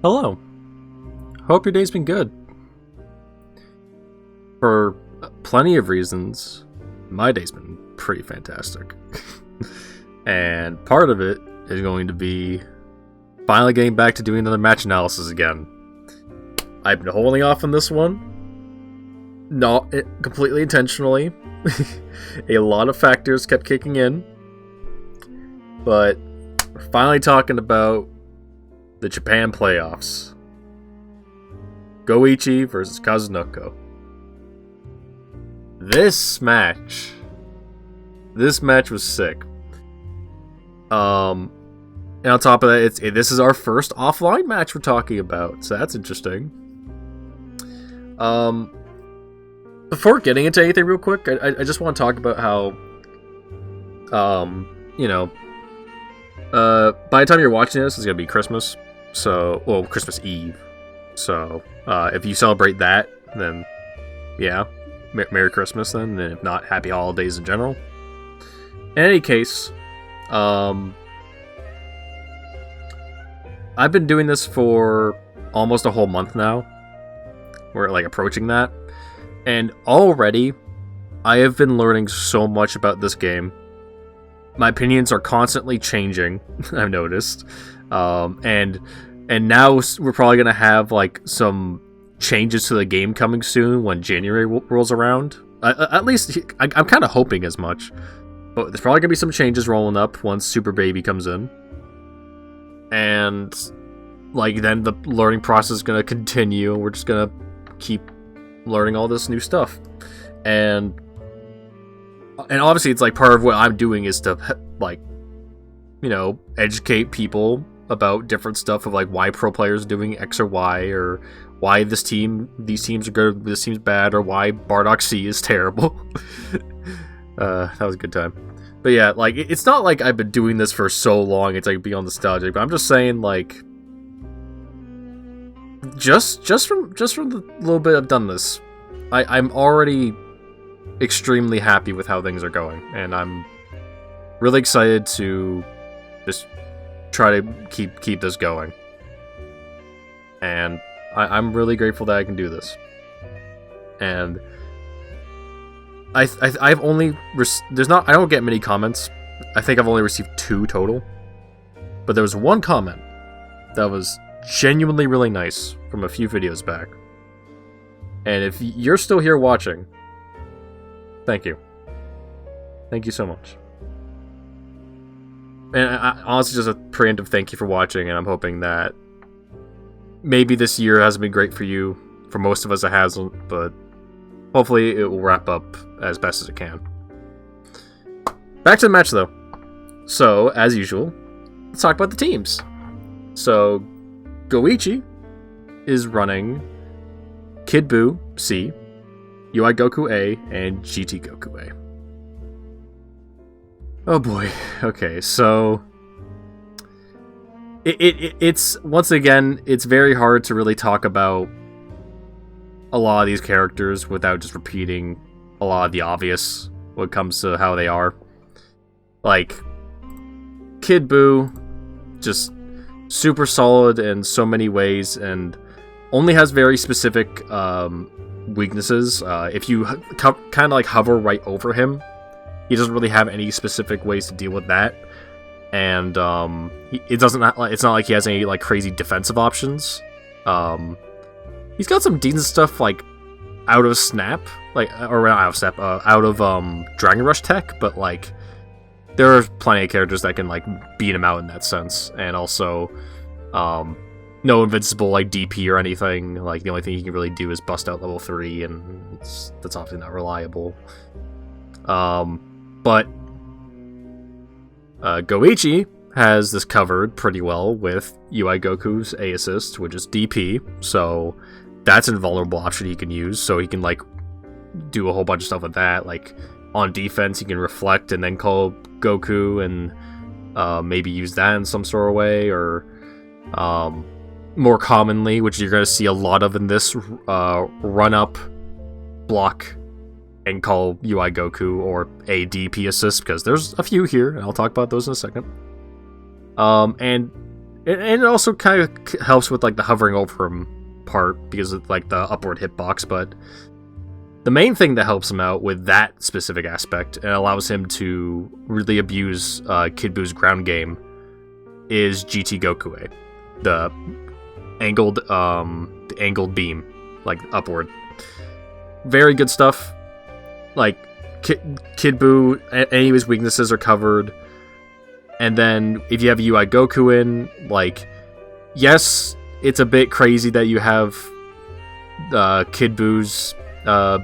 Hello. Hope your day's been good. For plenty of reasons, my day's been pretty fantastic. And part of it is going to be finally getting back to doing another match analysis again. I've been holding off on this one, not completely intentionally. A lot of factors kept kicking in, but we're finally talking about the Japan playoffs. Go1 versus Kazunoko. This match was sick. And on top of that, this is our first offline match we're talking about, so that's interesting. Before getting into anything real quick, I just want to talk about how, by the time you're watching this, it's gonna be Christmas. So, well, Christmas Eve. So, if you celebrate that, then, yeah, Merry Christmas then, and if not, Happy Holidays in general. In any case, I've been doing this for almost a whole month now. We're, like, approaching that. And already, I have been learning so much about this game. My opinions are constantly changing, I've noticed. And now we're probably going to have, like, some changes to the game coming soon when January rolls around. At least, I'm kind of hoping as much. But there's probably going to be some changes rolling up once Super Baby comes in. And, like, then the learning process is going to continue. We're just going to keep learning all this new stuff. And obviously, it's, like, part of what I'm doing is to, like, educate people about different stuff of, like, why pro players are doing X or Y, or why these teams are good, this team's bad, or why Bardock C is terrible. That was a good time. But yeah, like, it's not like I've been doing this for so long, it's like beyond nostalgic, but I'm just saying, like, just from the little bit I've done this, I'm already extremely happy with how things are going, and I'm really excited to just try to keep this going. And I'm really grateful that I can do this. And I've only I don't get many comments. I think I've only received 2 total. But there was one comment that was genuinely really nice from a few videos back. And if you're still here watching, thank you. Thank you so much. And honestly, just a preemptive thank you for watching, and I'm hoping that maybe this year hasn't been great for you. For most of us, it hasn't, but hopefully it will wrap up as best as it can. Back to the match, though. So, as usual, let's talk about the teams. So, Go1 is running Kid Buu C, UI Goku A, and GT Goku A. Oh boy. Okay, so it's once again, it's very hard to really talk about a lot of these characters without just repeating a lot of the obvious when it comes to how they are. Like, Kid Buu, just super solid in so many ways, and only has very specific weaknesses. If you kind of like hover right over him, he doesn't really have any specific ways to deal with that, and it's not like he has any like crazy defensive options. He's got some decent stuff like out of Snap, like or not out of Snap, out of Dragon Rush tech, but like there are plenty of characters that can like beat him out in that sense, and also no invincible like DP or anything. Like the only thing he can really do is bust out level 3, and that's often not reliable. But Go1 has this covered pretty well with UI Goku's A assist, which is DP, so that's an invulnerable option he can use, so he can like do a whole bunch of stuff with that. Like on defense, he can reflect and then call Goku and maybe use that in some sort of way, or more commonly, which you're going to see a lot of in this, run up, block, and call UI Goku or a DP assist, because there's a few here, and I'll talk about those in a second. And And it also kind of helps with like the hovering over him part because of like the upward hitbox, but the main thing that helps him out with that specific aspect and allows him to really abuse Kid Buu's ground game is GT Gokue, the angled beam, like upward. Very good stuff. Like Kid Buu, any of his weaknesses are covered. And then if you have UI Goku in, like, yes, it's a bit crazy that you have Kid Buu's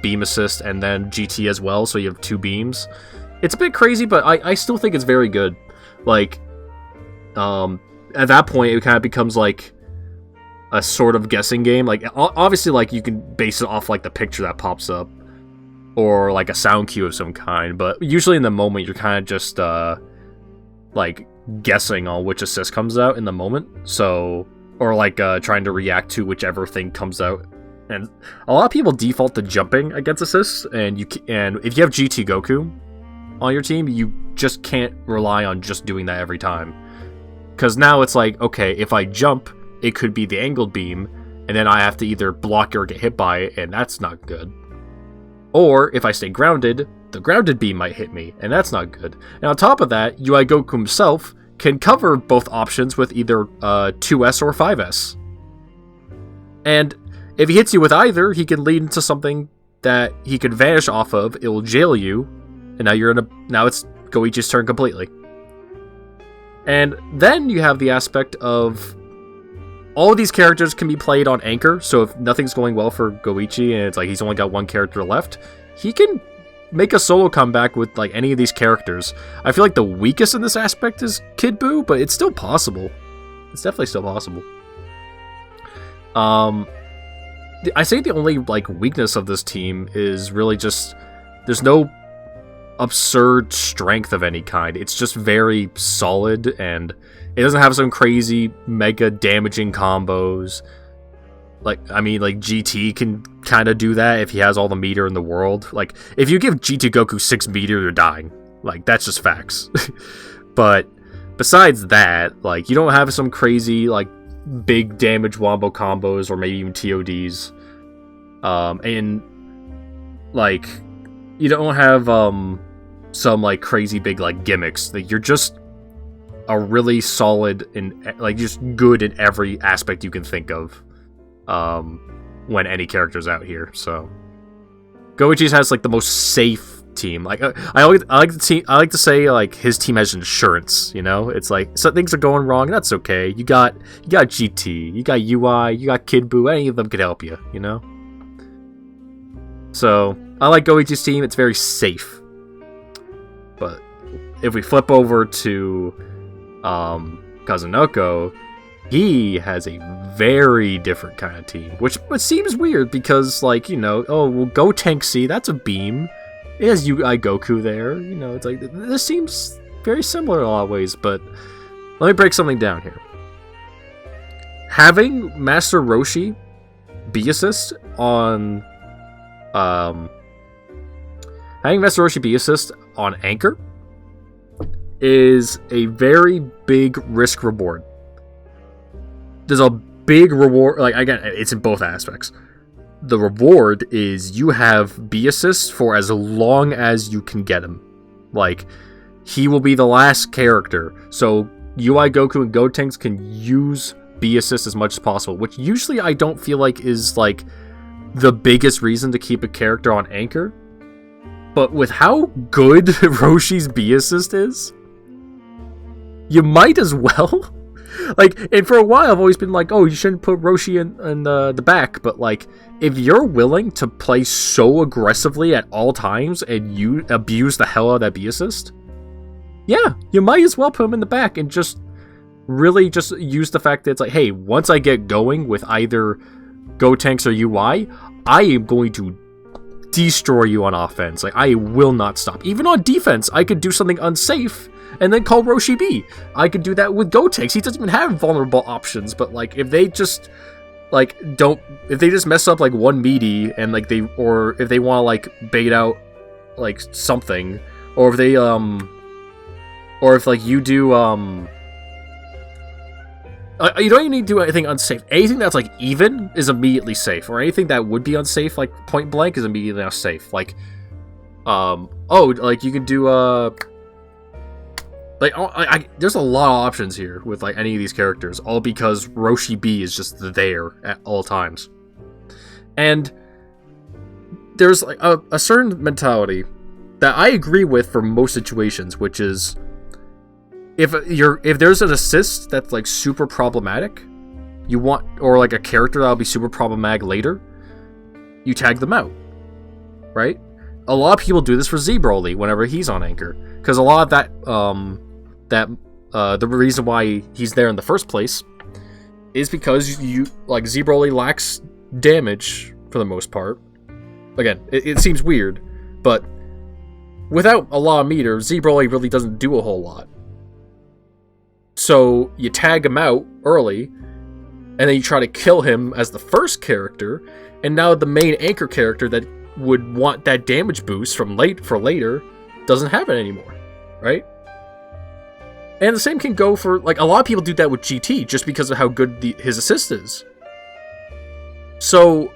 beam assist and then GT as well, so you have 2 beams. It's a bit crazy, but I still think it's very good. Like, at that point, it kind of becomes like a sort of guessing game. Like, obviously, like, you can base it off like the picture that pops up or like a sound cue of some kind, but usually in the moment, you're kind of just like guessing on which assist comes out in the moment. So, or like trying to react to whichever thing comes out. And a lot of people default to jumping against assists, and if you have GT Goku on your team, you just can't rely on just doing that every time. Because now it's like, okay, if I jump, it could be the angled beam, and then I have to either block or get hit by it, and that's not good. Or if I stay grounded, the grounded beam might hit me, and that's not good. And on top of that, UI Goku himself can cover both options with either 2S or 5S. And if he hits you with either, he can lead into something that he can vanish off of, it will jail you, and now it's Goichi's turn completely. And then you have the aspect of all of these characters can be played on anchor, so if nothing's going well for Goichi and it's like he's only got 1 character left, he can make a solo comeback with like any of these characters. I feel like the weakest in this aspect is Kid Buu, but it's still possible. It's definitely still possible. I say the only like weakness of this team is really just there's no absurd strength of any kind. It's just very solid, and it doesn't have some crazy mega damaging combos. Like, I mean, like GT can kind of do that if he has all the meter in the world. Like, if you give GT Goku 6 meter, you're dying. Like, that's just facts. But besides that, like, you don't have some crazy like big damage wombo combos or maybe even TODs. And like you don't have some like crazy big like gimmicks. Like, you're just a really solid and like just good in every aspect you can think of when any character's out here. So Goichi's has like the most safe team. Like I like to say like his team has insurance, you know? It's like so things are going wrong, that's okay. You got GT, you got UI, you got Kid Buu, any of them could help you, you know? So I like Goichi's team, it's very safe. But if we flip over to Kazunoko, he has a very different kind of team, which seems weird because, like, you know, oh, well, Go Tank C, that's a beam. It has UI Goku there, you know, it's like, this seems very similar in a lot of ways, but let me break something down here. Having Master Roshi B assist on, Anchor is a very big risk reward. There's a big reward, like, again, it's in both aspects. The reward is you have B assist for as long as you can get him. Like, he will be the last character, so UI Goku and Gotenks can use B assist as much as possible, which usually I don't feel like is, like, the biggest reason to keep a character on Anchor. But with how good Roshi's B assist is, you might as well. Like, and for a while I've always been like, oh, you shouldn't put Roshi in the back, but like, if you're willing to play so aggressively at all times and you abuse the hell out of that B assist, yeah, you might as well put him in the back and just really just use the fact that it's like, hey, once I get going with either Gotenks or UI, I am going to destroy you on offense. Like, I will not stop. Even on defense, I could do something unsafe and then call Roshi B. I could do that with Gotenks. He doesn't even have vulnerable options, but like, if they just like if they just mess up like one meaty and like if they want to like bait out like something, or if they or if like you do You don't even need to do anything unsafe. Anything that's like even is immediately safe, or anything that would be unsafe, like point blank, is immediately not safe. Like, like you can do there's a lot of options here with like any of these characters, all because Roshi B is just there at all times. And there's like a certain mentality that I agree with for most situations, which is if there's an assist that's like super problematic, you want, or like a character that'll be super problematic later, you tag them out, right? A lot of people do this for Z Broly whenever he's on anchor, because a lot of that the reason why he's there in the first place is because you like Z Broly lacks damage for the most part. Again, it seems weird, but without a lot of meter, Z Broly really doesn't do a whole lot. So you tag him out early, and then you try to kill him as the first character, and now the main anchor character that would want that damage boost for later doesn't have it anymore, right? And the same can go for, like, a lot of people do that with GT just because of how good his assist is. So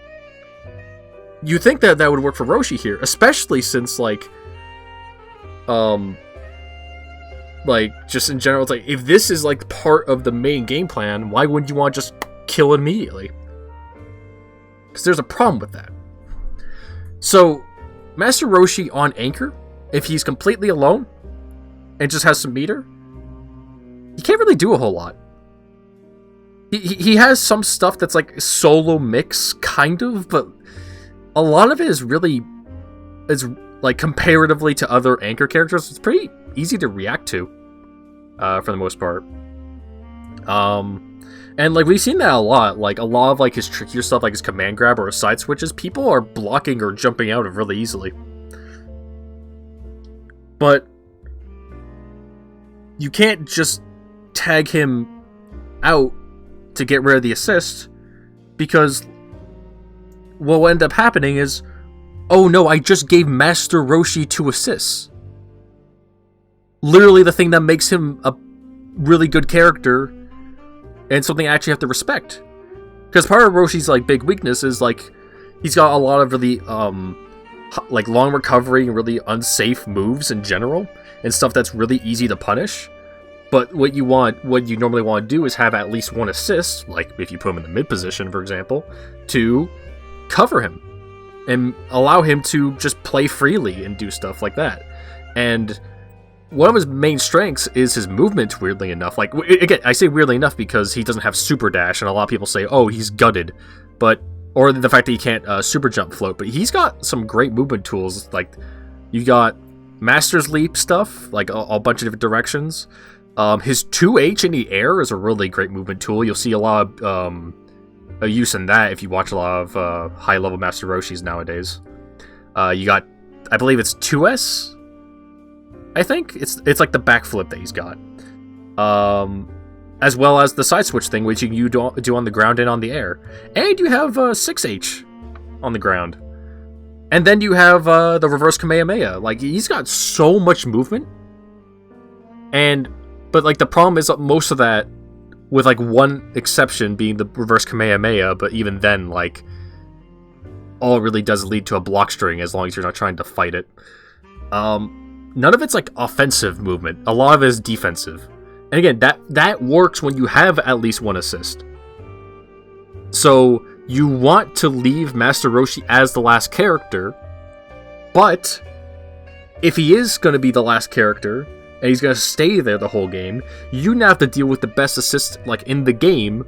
you think that would work for Roshi here, especially since just in general, it's like, if this is like part of the main game plan, why wouldn't you want to just kill it immediately? Because there's a problem with that. So Master Roshi on anchor, if he's completely alone and just has some meter, he can't really do a whole lot. He has some stuff that's like solo mix, kind of, but a lot of it is like comparatively to other anchor characters, it's pretty easy to react to, for the most part. And like we've seen that a lot. Like a lot of like his trickier stuff, like his command grab or his side switches, people are blocking or jumping out of really easily. But you can't just tag him out to get rid of the assist, because what will end up happening is, oh no, I just gave Master Roshi 2 assists. Literally the thing that makes him a really good character and something I actually have to respect. Because part of Roshi's like big weakness is like he's got a lot of really like long recovery and really unsafe moves in general, and stuff that's really easy to punish. But what you normally want to do is have at least one assist, like if you put him in the mid position, for example, to cover him and allow him to just play freely and do stuff like that. And one of his main strengths is his movement, weirdly enough. Like, again, I say weirdly enough because he doesn't have super dash, and a lot of people say, oh, he's gutted. Or the fact that he can't super jump float. But he's got some great movement tools. Like, you got Master's Leap stuff, like a bunch of different directions. His 2H in the air is a really great movement tool. You'll see a lot of use in that if you watch a lot of high-level Master Roshis nowadays. You got, I believe it's 2S? I think it's like the backflip that he's got, as well as the side switch thing, which you do on the ground and on the air, and you have 6H on the ground, and then you have the reverse Kamehameha. Like, he's got so much movement, but like the problem is that most of that, with like one exception being the reverse Kamehameha, but even then, like, all it really does lead to a block string as long as you're not trying to fight it. None of it's like offensive movement. A lot of it is defensive. And again, that works when you have at least one assist. So you want to leave Master Roshi as the last character, but if he is going to be the last character and he's going to stay there the whole game, you now have to deal with the best assist like in the game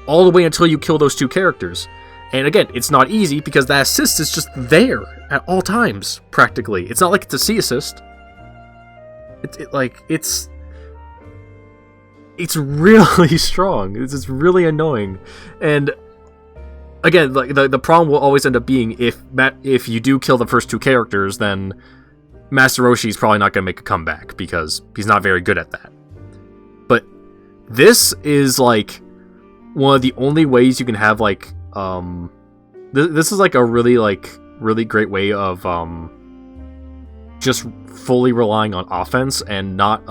all the way until you kill those two characters. And again, it's not easy because that assist is just there at all times, practically. It's not like it's a C assist. It's really strong. It's really annoying. And again, like the problem will always end up being if you do kill the first two characters, then Master Roshi is probably not going to make a comeback because he's not very good at that. But this is like one of the only ways you can have like this is like a really great way of just fully relying on offense and not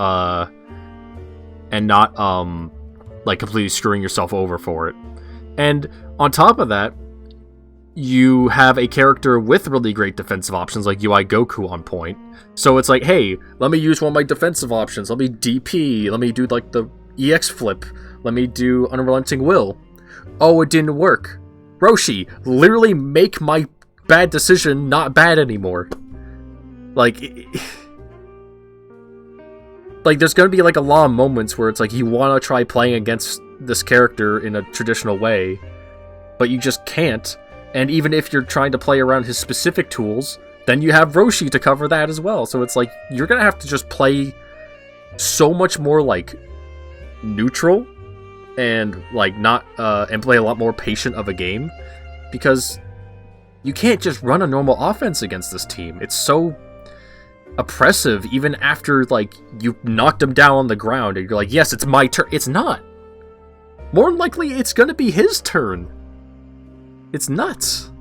like completely screwing yourself over for it. And on top of that, you have a character with really great defensive options like UI Goku on point. So it's like, hey, let me use one of my defensive options. Let me DP. Let me do like the EX flip. Let me do Unrelenting Will. Oh, it didn't work. Roshi, literally make my bad decision not bad anymore. Like there's gonna be like a lot of moments where it's like you want to try playing against this character in a traditional way, but you just can't. And even if you're trying to play around his specific tools, then you have Roshi to cover that as well. So it's like you're gonna have to just play so much more like neutral and like not and play a lot more patient of a game, because you can't just run a normal offense against this team. It's so oppressive even after like you knocked him down on the ground and you're like, yes, it's my turn. It's not. More than likely it's gonna be his turn. It's nuts.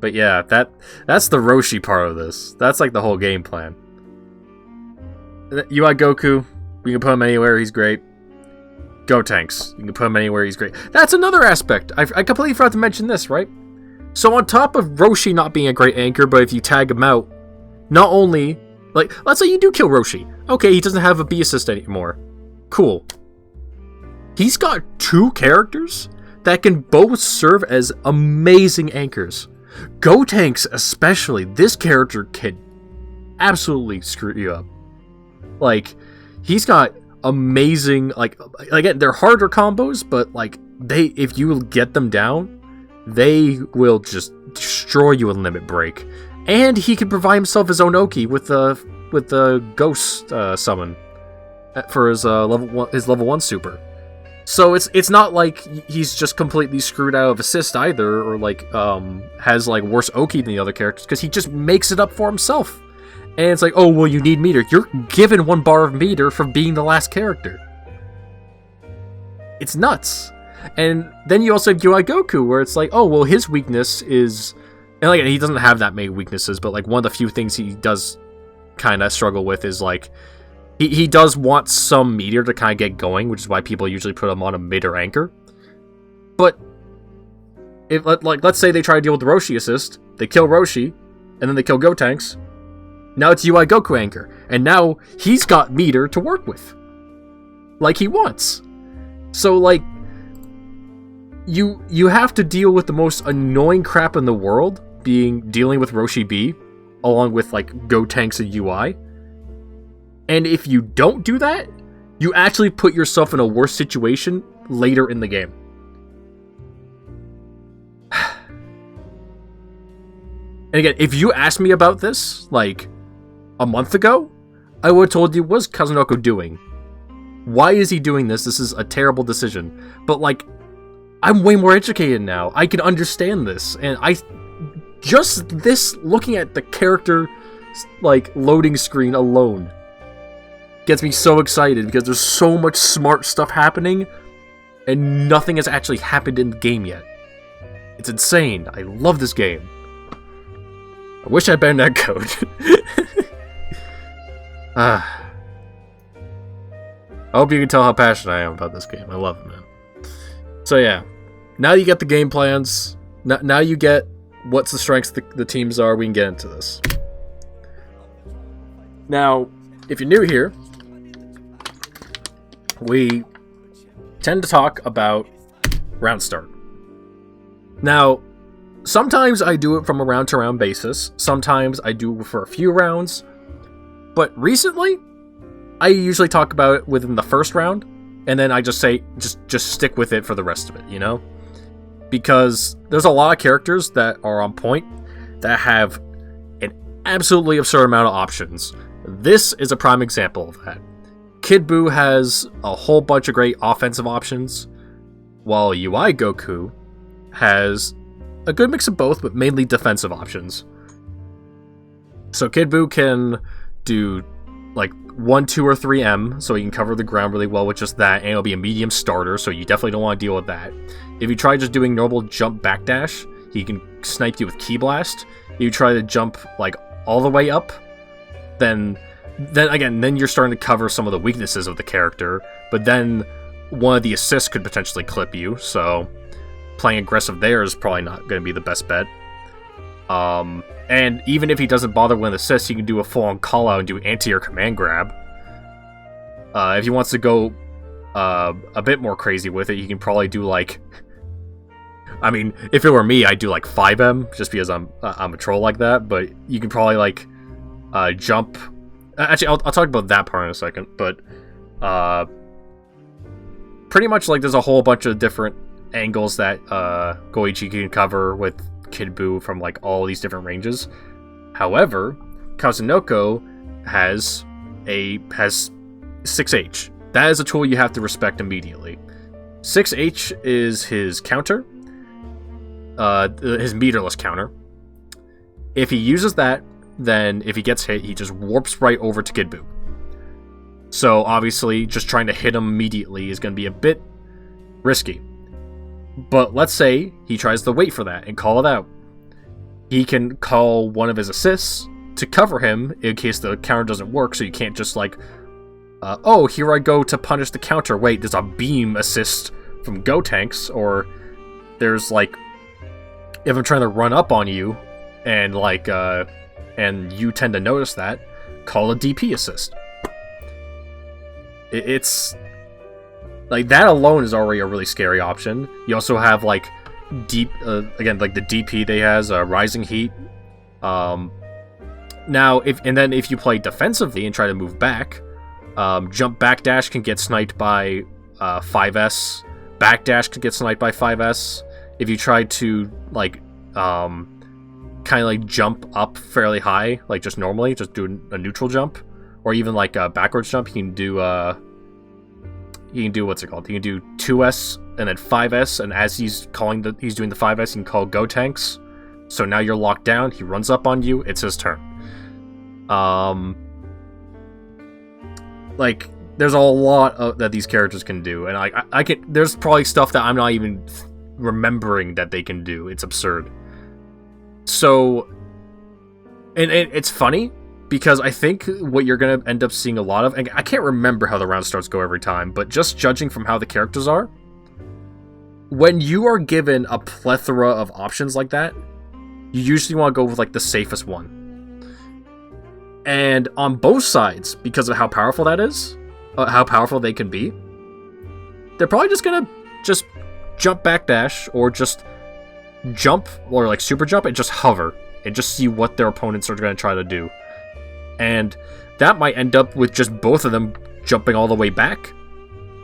But yeah, that's the Roshi part of this. That's like the whole game plan. UI Goku, you can put him anywhere, he's great. Gotenks, you can put him anywhere, he's great. That's another aspect. I completely forgot to mention this, right? So on top of Roshi not being a great anchor, but if you tag him out, not only, like, let's say you do kill Roshi. Okay, he doesn't have a B assist anymore. Cool. He's got two characters that can both serve as amazing anchors. Gotenks especially, this character can absolutely screw you up. Like, he's got amazing, like, again, they're harder combos, but like, if you get them down, they will just destroy you in Limit Break. And he can provide himself his own Oki with the Ghost summon for his level 1 super. So it's not like he's just completely screwed out of assist either, or like has like worse Oki than the other characters, because he just makes it up for himself. And it's like, oh well, you need meter. You're given 1 bar of meter for being the last character. It's nuts. And then you also have UI Goku, where it's like, oh well, his weakness is, and like he doesn't have that many weaknesses, but like one of the few things he does kind of struggle with is like, he does want some meteor to kind of get going, which is why people usually put him on a mid or anchor. But if, like, let's say they try to deal with the Roshi assist, they kill Roshi, and then they kill Gotenks. Now it's UI Goku anchor, and now he's got meter to work with, like he wants. So like, you have to deal with the most annoying crap in the world, dealing with Roshi B, along with like Gotenks and UI. And if you don't do that, you actually put yourself in a worse situation later in the game. And again, if you asked me about this, like, a month ago, I would have told you, what's Kazunoko doing? Why is he doing this? This is a terrible decision. But, like, I'm way more educated now. I can understand this. And looking at the character, like, loading screen alone gets me so excited, because there's so much smart stuff happening, and nothing has actually happened in the game yet. It's insane. I love this game. I wish I banned that code. I hope you can tell how passionate I am about this game. I love it, man. So yeah, now you get the game plans. Now you get what's the strengths the teams are. We can get into this. Now, if you're new here, we tend to talk about round start. Now, sometimes I do it from a round-to-round basis. Sometimes I do it for a few rounds. But recently, I usually talk about it within the first round, and then I just say, just stick with it for the rest of it, you know? Because there's a lot of characters that are on point that have an absolutely absurd amount of options. This is a prime example of that. Kid Buu has a whole bunch of great offensive options, while UI Goku has a good mix of both, but mainly defensive options. So Kid Buu can do like 1, 2, or 3M, so he can cover the ground really well with just that, and it'll be a medium starter, so you definitely don't want to deal with that. If you try just doing normal jump backdash, he can snipe you with Ki Blast. If you try to jump like all the way up, then then you're starting to cover some of the weaknesses of the character, but then one of the assists could potentially clip you, so playing aggressive there is probably not going to be the best bet. And even if he doesn't bother with an assist, he can do a full-on call-out and do anti-air command grab. If he wants to go a bit more crazy with it, he can probably do, like... I mean, if it were me, I'd do, like, 5M, just because I'm a troll like that, but you can probably, like, jump... Actually, I'll talk about that part in a second, but... pretty much, like, there's a whole bunch of different angles that Goichi can cover with Kid Buu from, like, all these different ranges. However, Kazunoko has 6H. That is a tool you have to respect immediately. 6H is his counter, his meterless counter. If he uses that, then if he gets hit, he just warps right over to Kid Buu. So obviously, just trying to hit him immediately is going to be a bit risky. But let's say he tries to wait for that and call it out. He can call one of his assists to cover him in case the counter doesn't work, so you can't just like, oh, here I go to punish the counter. Wait, there's a beam assist from Go Tanks, or there's like, if I'm trying to run up on you, and like, and you tend to notice that, call a DP assist. It's like that alone is already a really scary option. You also have like again, like the DP they has Rising Heat. Now if you play defensively and try to move back, jump backdash can get sniped by 5S. Backdash can get sniped by 5S. If you try to like kind of like jump up fairly high, like just normally, just do a neutral jump, or even like a backwards jump, you can do what's it called? You can do 2S and then 5S, and as he's doing the 5S, you can call Go Tanks. So now you're locked down. He runs up on you. It's his turn. Like there's a lot that these characters can do, and I can. There's probably stuff that I'm not even remembering that they can do. It's absurd. So, and it's funny, because I think what you're going to end up seeing a lot of, and I can't remember how the round starts go every time, but just judging from how the characters are, when you are given a plethora of options like that, you usually want to go with like the safest one. And on both sides, because of how powerful that is, how powerful they can be, they're probably just going to just jump backdash, or just jump, or like super jump, and just hover, and just see what their opponents are going to try to do. And that might end up with just both of them jumping all the way back,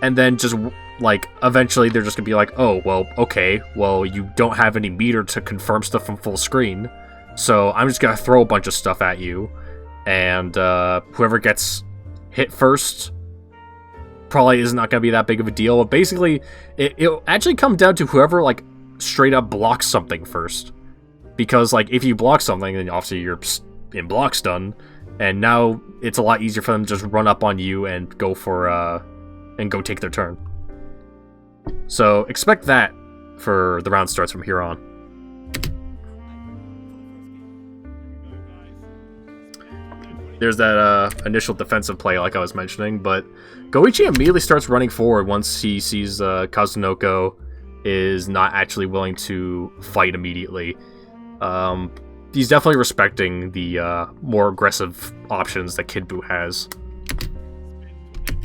and then just like eventually they're just gonna be like, oh well, okay, well you don't have any meter to confirm stuff from full screen, so I'm just gonna throw a bunch of stuff at you, and whoever gets hit first probably is not gonna be that big of a deal. But basically it'll actually come down to whoever like straight up blocks something first, because like if you block something, then obviously you're in block stun. And now it's a lot easier for them to just run up on you and go for and go take their turn. So expect that for the round starts from here on. There's that initial defensive play like I was mentioning, but Goichi immediately starts running forward once he sees Kazunoko is not actually willing to fight immediately. He's definitely respecting the more aggressive options that Kid Buu has.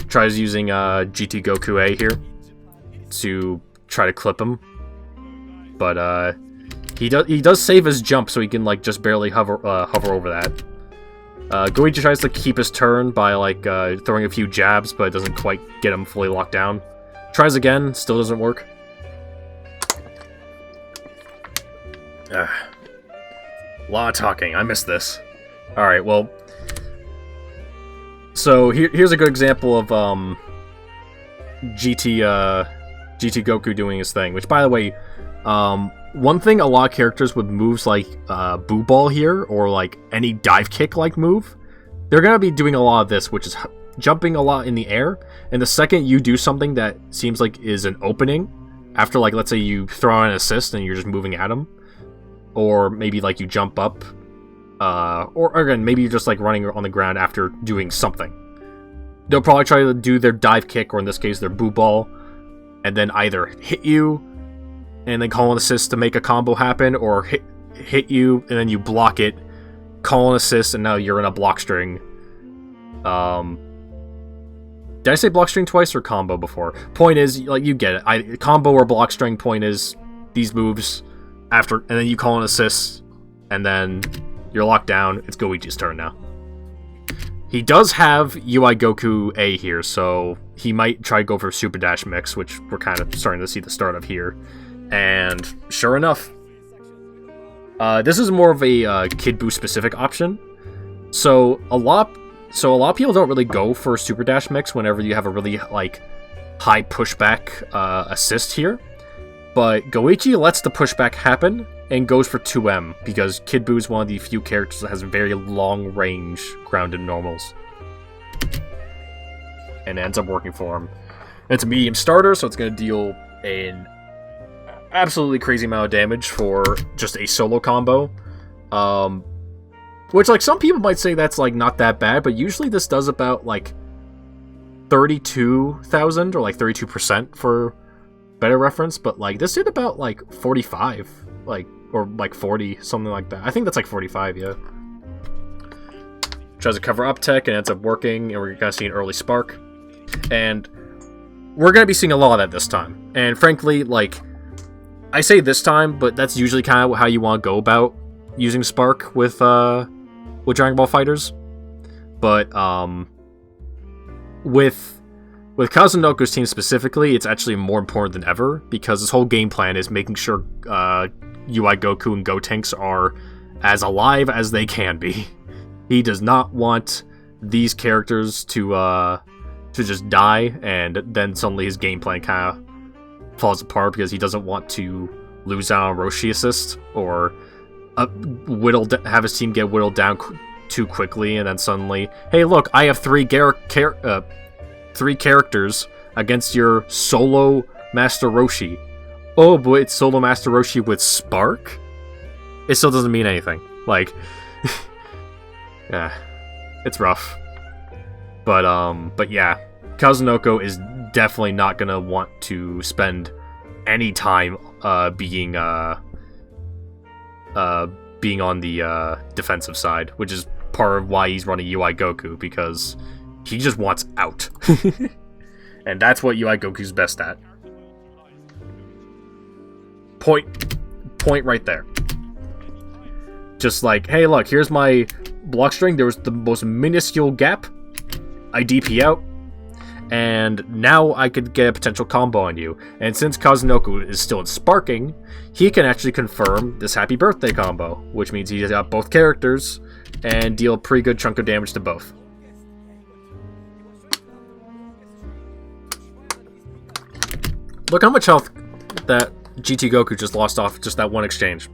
Tries using GT Goku A here to try to clip him, but he does save his jump, so he can like just barely hover over that. Goichi tries to keep his turn by like throwing a few jabs, but it doesn't quite get him fully locked down. Tries again, still doesn't work. A lot of talking. I missed this. Alright, well... So, here's a good example of, GT Goku doing his thing. Which, by the way, one thing a lot of characters with moves like, Boo Ball here, or, like, any dive kick-like move, they're gonna be doing a lot of this, which is jumping a lot in the air, and the second you do something that seems like is an opening, after, like, let's say you throw an assist and you're just moving at him, or maybe like you jump up, or again, maybe you're just like running on the ground after doing something. They'll probably try to do their dive kick, or in this case, their boo ball, and then either hit you and then call an assist to make a combo happen, or hit you and then you block it, call an assist, and now you're in a block string. Did I say block string twice or combo before? Point is, like, you get it. Combo or block string. Point is, these moves after, and then you call an assist, and then you're locked down. It's Goichi's turn now. He does have UI Goku A here, so he might try to go for Super Dash mix, which we're kind of starting to see the start of here. And sure enough, this is more of a Kid Buu specific option. So a lot of people don't really go for Super Dash mix whenever you have a really like high pushback assist here. But Goichi lets the pushback happen and goes for 2M, because Kid Buu is one of the few characters that has very long range grounded normals. And ends up working for him. It's a medium starter, so it's going to deal an absolutely crazy amount of damage for just a solo combo. Which, like, some people might say that's, like, not that bad, but usually this does about, like, 32,000, or, like, 32% for better reference, but, like, this did about, like, 45, like, or, like, 40, something like that. I think that's, like, 45, yeah. Tries to cover up tech, and ends up working, and we're gonna see an early spark. And we're gonna be seeing a lot of that this time. And, frankly, like, I say this time, but that's usually kind of how you want to go about using spark with Dragon Ball fighters. But with Kazunoko's team specifically, it's actually more important than ever, because his whole game plan is making sure UI Goku and Gotenks are as alive as they can be. He does not want these characters to just die, and then suddenly his game plan kind of falls apart, because he doesn't want to lose out on Roshi assist, or have his team get whittled down too quickly, and then suddenly, hey, look, I have three characters against your solo Master Roshi. Oh, but it's solo Master Roshi with Spark? It still doesn't mean anything. Like, yeah, it's rough. But yeah, Kazunoko is definitely not gonna want to spend any time being on the defensive side, which is part of why he's running UI Goku, because he just wants out. And that's what UI Goku's best at. Point right there. Just like, hey, look, here's my block string. There was the most minuscule gap. I DP out, and now I could get a potential combo on you. And since Kazunoko is still in sparking, he can actually confirm this happy birthday combo, which means he's got both characters and deal a pretty good chunk of damage to both. Look how much health that GT Goku just lost off just that one exchange.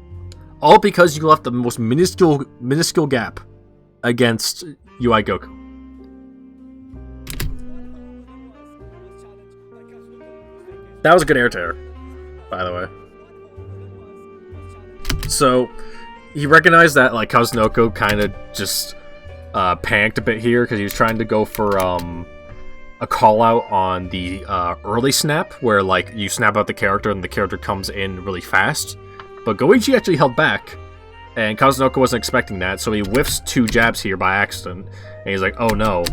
All because you left the most minuscule gap against UI Goku. That was a good air tear, by the way. So, he recognized that, like, Kazunoko kind of just panicked a bit here, because he was trying to go for a call-out on the early snap, where, like, you snap out the character and the character comes in really fast. But Goichi actually held back, and Kazunoko wasn't expecting that, so he whiffs 2 jabs here by accident, and he's like, oh no.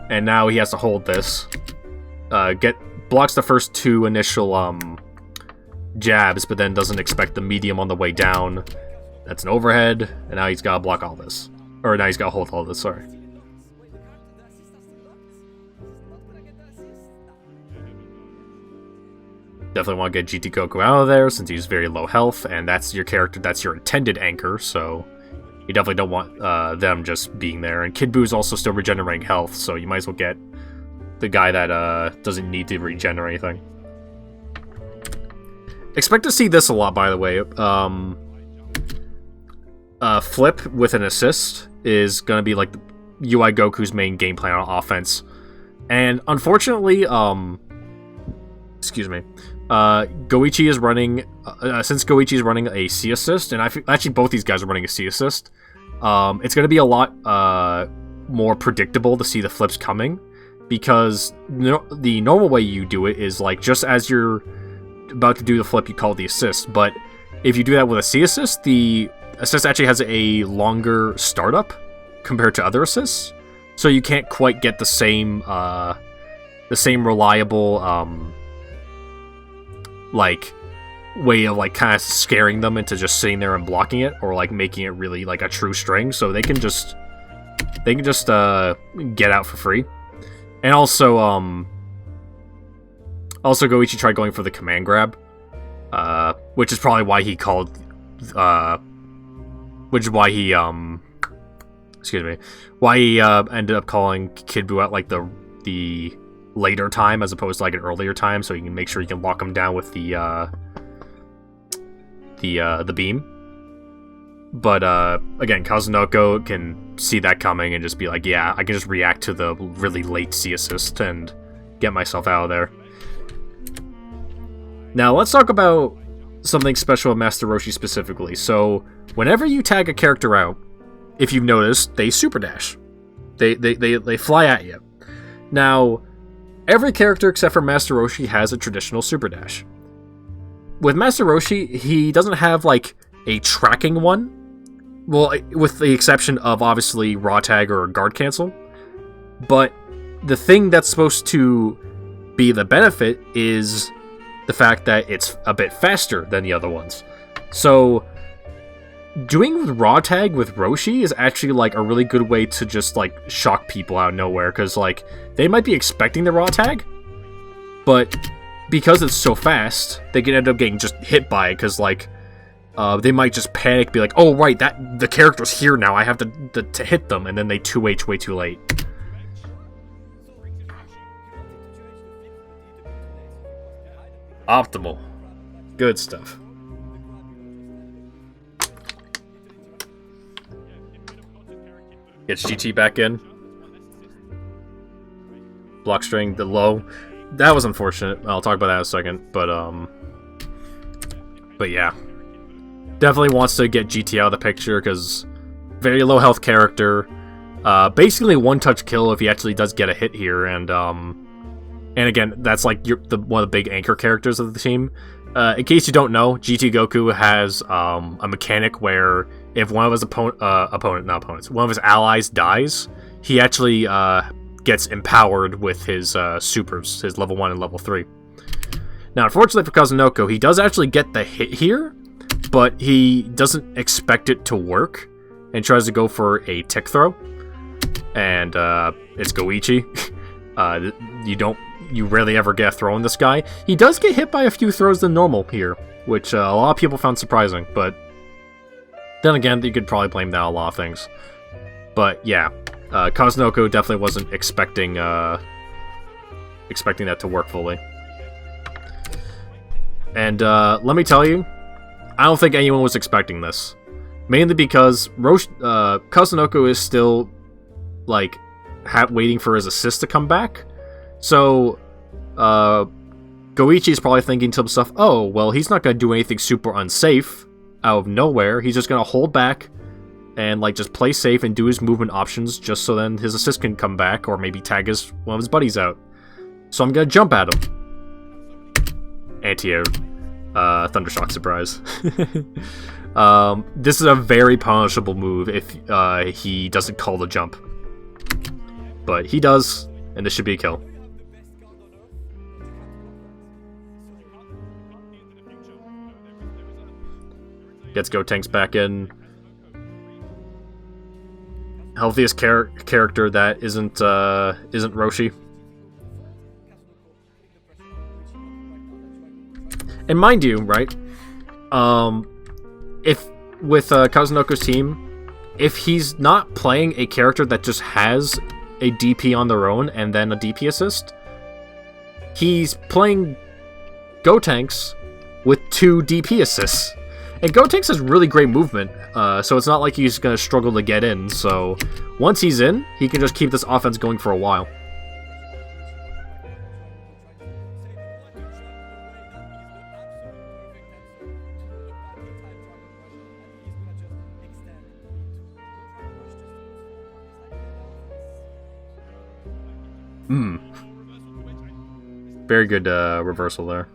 And now he has to hold this, blocks the first 2 initial jabs, but then doesn't expect the medium on the way down. That's an overhead, and now he's got to block all this. Or now he's got to hold all this, sorry. Definitely want to get GT Goku out of there, since he's very low health, and that's your character, that's your intended anchor, so you definitely don't want them just being there. And Kid Buu is also still regenerating health, so you might as well get the guy that doesn't need to regen or anything. Expect to see this a lot, by the way. Flip with an assist is going to be like UI Goku's main game plan on offense. And unfortunately, excuse me, Goichi is running, since Goichi is running a C assist, and actually both these guys are running a C assist, it's going to be a lot more predictable to see the flips coming, because the normal way you do it is like just as you're about to do the flip, you call it the assist. But if you do that with a C assist, the assist actually has a longer startup compared to other assists, so you can't quite get the same reliable like way of like kind of scaring them into just sitting there and blocking it, or like making it really like a true string, so they can just get out for free. And also Goichi tried going for the command grab, which is probably why he called why he ended up calling Kid Buu at like the later time as opposed to like an earlier time, so you can make sure you can lock him down with the beam. But again, Kazunoko can see that coming and just be like, yeah, I can just react to the really late C assist and get myself out of there. Now let's talk about something special with Master Roshi specifically. So whenever you tag a character out, if you've noticed, they super dash. They fly at you. Now, every character except for Master Roshi has a traditional super dash. With Master Roshi, he doesn't have like a tracking one. Well, with the exception of obviously raw tag or guard cancel. But the thing that's supposed to be the benefit is the fact that it's a bit faster than the other ones. So doing raw tag with Roshi is actually like a really good way to just like shock people out of nowhere, because like they might be expecting the raw tag, but because it's so fast, they can end up getting just hit by it, because like they might just panic, be like, oh right, that the character's here now, I have to hit them, and then they 2H way too late. Optimal. Good stuff. Gets GT back in. Block string, the low. That was unfortunate. I'll talk about that in a second. But yeah. Definitely wants to get GT out of the picture, because very low health character. Basically one touch kill if he actually does get a hit here, and again, that's like one of the big anchor characters of the team. In case you don't know, GT Goku has a mechanic where if one of his one of his allies dies, he actually gets empowered with his supers, his level 1 and level 3. Now, unfortunately for Kazunoko, he does actually get the hit here, but he doesn't expect it to work and tries to go for a tick throw. And it's Goichi. You rarely ever get a throw in this guy. He does get hit by a few throws than normal here, which a lot of people found surprising, but then again, you could probably blame that on a lot of things. But yeah, Kazunoko definitely wasn't expecting that to work fully. And let me tell you, I don't think anyone was expecting this. Mainly because Kazunoko is still like waiting for his assist to come back. So, Goichi is probably thinking to himself, oh, well, he's not going to do anything super unsafe out of nowhere. He's just going to hold back and, like, just play safe and do his movement options just so then his assist can come back, or maybe tag one of his buddies out. So I'm going to jump at him. Anti-air. Thundershock surprise. This is a very punishable move if he doesn't call the jump. But he does, and this should be a kill. Gets Gotenks back in. Healthiest character that isn't Roshi. And mind you, right? If with Kazunoko's team, if he's not playing a character that just has a DP on their own and then a DP assist, he's playing Gotenks with 2 DP assists. And Gotenks has really great movement, so it's not like he's going to struggle to get in. So once he's in, he can just keep this offense going for a while. Hmm. Very good reversal there.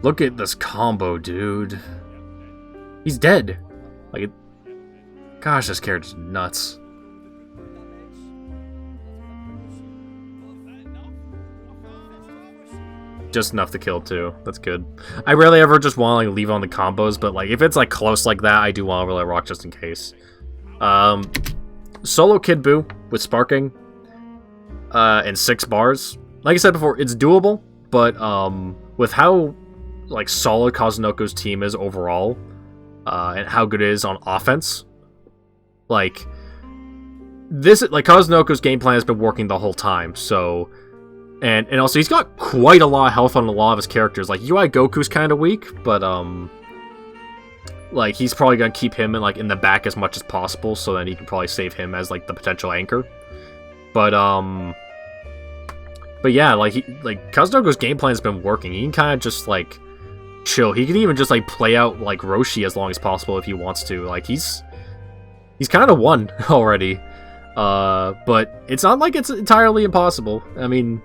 Look at this combo, dude. He's dead. Like, gosh, this character's nuts. Just enough to kill too. That's good. I rarely ever just want to like leave on the combos, but like if it's like close like that, I do want to really rock just in case. Solo Kid Buu with sparking and 6 bars. Like I said before, it's doable, but with how like solid Kazunoko's team is overall, and how good it is on offense, like this, like Kazunoko's game plan has been working the whole time. So, and also he's got quite a lot of health on a lot of his characters. Like UI Goku's kind of weak, but like he's probably gonna keep him in the back as much as possible, so then he can probably save him as like the potential anchor. But yeah, like Kazunoko's game plan has been working. He can kind of just like chill. He can even just like play out like Roshi as long as possible if he wants to. Like he's kind of won already. But it's not like it's entirely impossible. I mean,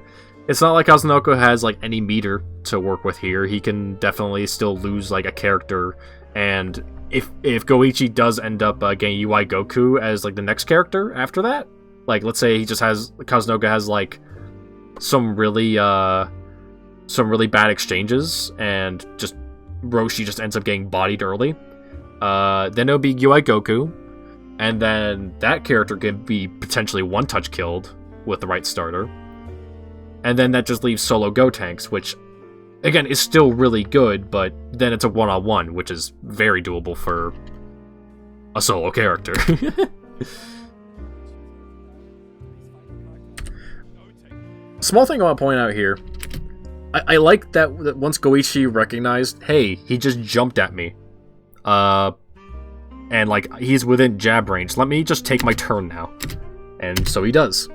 it's not like Kazunoko has like any meter to work with here. He can definitely still lose like a character, and if Goichi does end up getting UI Goku as like the next character after that, like let's say he just has Kazunoko has like some really bad exchanges and just Roshi just ends up getting bodied early, then it'll be UI Goku, and then that character can be potentially one-touch killed with the right starter, and then that just leaves solo Gotenks, which again is still really good, but then it's a one-on-one, which is very doable for a solo character. Small thing I want to point out here, I like that once Goichi recognized, hey, he just jumped at me, and like he's within jab range, let me just take my turn now, and so he does.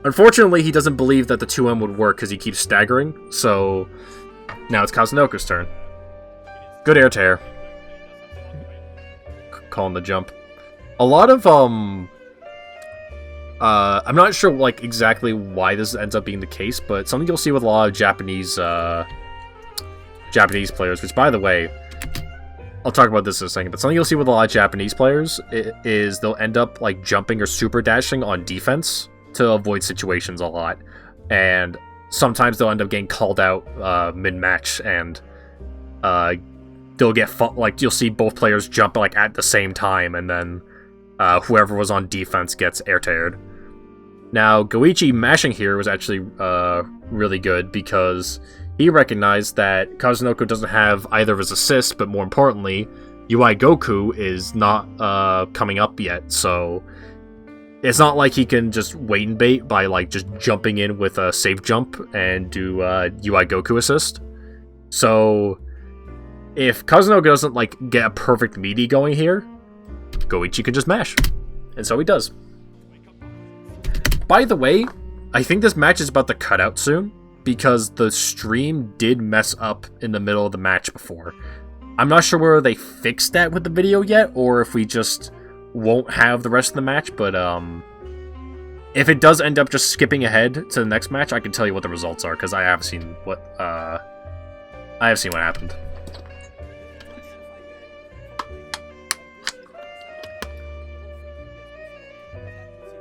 Unfortunately, he doesn't believe that the 2M would work because he keeps staggering, so now it's Kazunoko's turn. Good air tear. Calling the jump. A lot of I'm not sure like exactly why this ends up being the case, but something you'll see with a lot of Japanese players, which by the way, I'll talk about this in a second, but something you'll see with a lot of Japanese players is they'll end up like jumping or super dashing on defense to avoid situations a lot, and sometimes they'll end up getting called out mid-match, and they'll get like you'll see both players jump like at the same time, and then whoever was on defense gets air teared. Now, Goichi mashing here was actually really good because he recognized that Kazunoko doesn't have either of his assists, but more importantly, UI Goku is not coming up yet, so it's not like he can just wait and bait by like just jumping in with a safe jump and do UI Goku assist. So if Kazunoko doesn't like get a perfect meaty going here, Goichi can just mash, and so he does. By the way, I think this match is about to cut out soon, because the stream did mess up in the middle of the match before. I'm not sure whether they fixed that with the video yet, or if we just won't have the rest of the match, but if it does end up just skipping ahead to the next match, I can tell you what the results are, because I have seen what happened.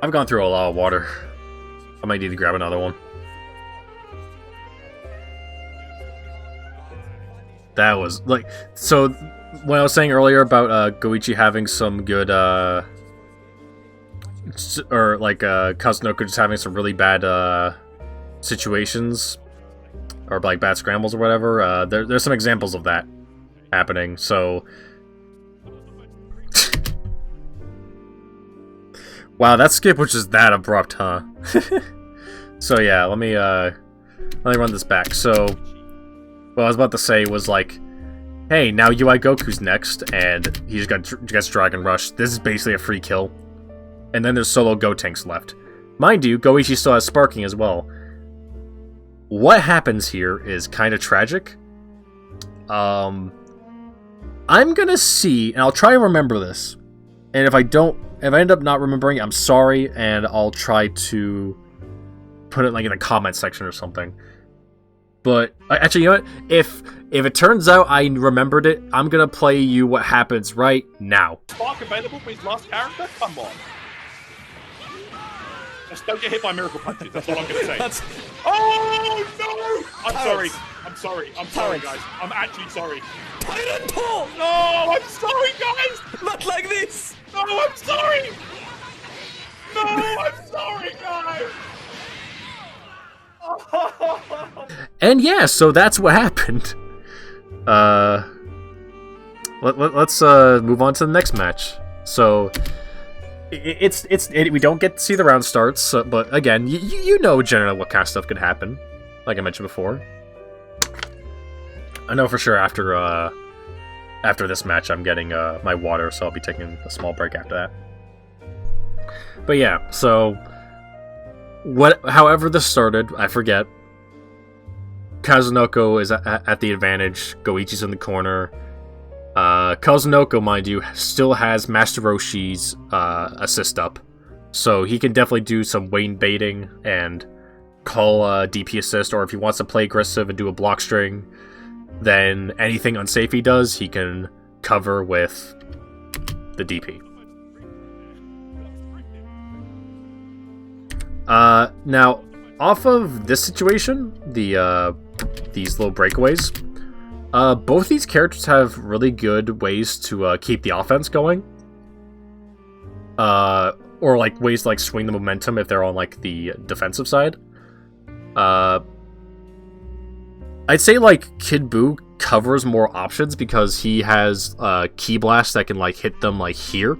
I've gone through a lot of water. I might need to grab another one. That was, like, so when I was saying earlier about Goichi having some good, or like Kazunoko just having some really bad situations, or like bad scrambles or whatever, there's some examples of that happening, so... Wow, that skip was just that abrupt, huh? So yeah, let me run this back. So, what I was about to say was like, hey, now UI Goku's next, and he just gets Dragon Rush. This is basically a free kill. And then there's solo Gotenks left. Mind you, Goichi still has sparking as well. What happens here is kind of tragic. I'm gonna see, and I'll try and remember this. And if I end up not remembering, I'm sorry, and I'll try to put it like in the comment section or something. But actually, you know what? If it turns out I remembered it, I'm gonna play you what happens right now. Spark available for his last character? Come on. Just don't get hit by miracle punches. That's all I'm gonna say. Oh no! I'm sorry, guys. I'm actually sorry. No, I'm sorry, guys. Not like this. No, I'm sorry. No, I'm sorry, guys. And yeah, so that's what happened. Let's move on to the next match. So we don't get to see the round starts, but again, you know generally what kind of stuff could happen, like I mentioned before. I know for sure after this match I'm getting my water, so I'll be taking a small break after that. But yeah, so however this started, I forget. Kazunoko is at the advantage. Goichi's in the corner. Kazunoko, mind you, still has Master Roshi's assist up, so he can definitely do some Wayne baiting and call DP assist, or if he wants to play aggressive and do a block string, then anything unsafe he does, he can cover with the DP. Now, off of this situation, these little breakaways, both these characters have really good ways to keep the offense going. Or like ways to like swing the momentum if they're on like the defensive side. I'd say like Kid Buu covers more options because he has Ki Blast that can like hit them like here.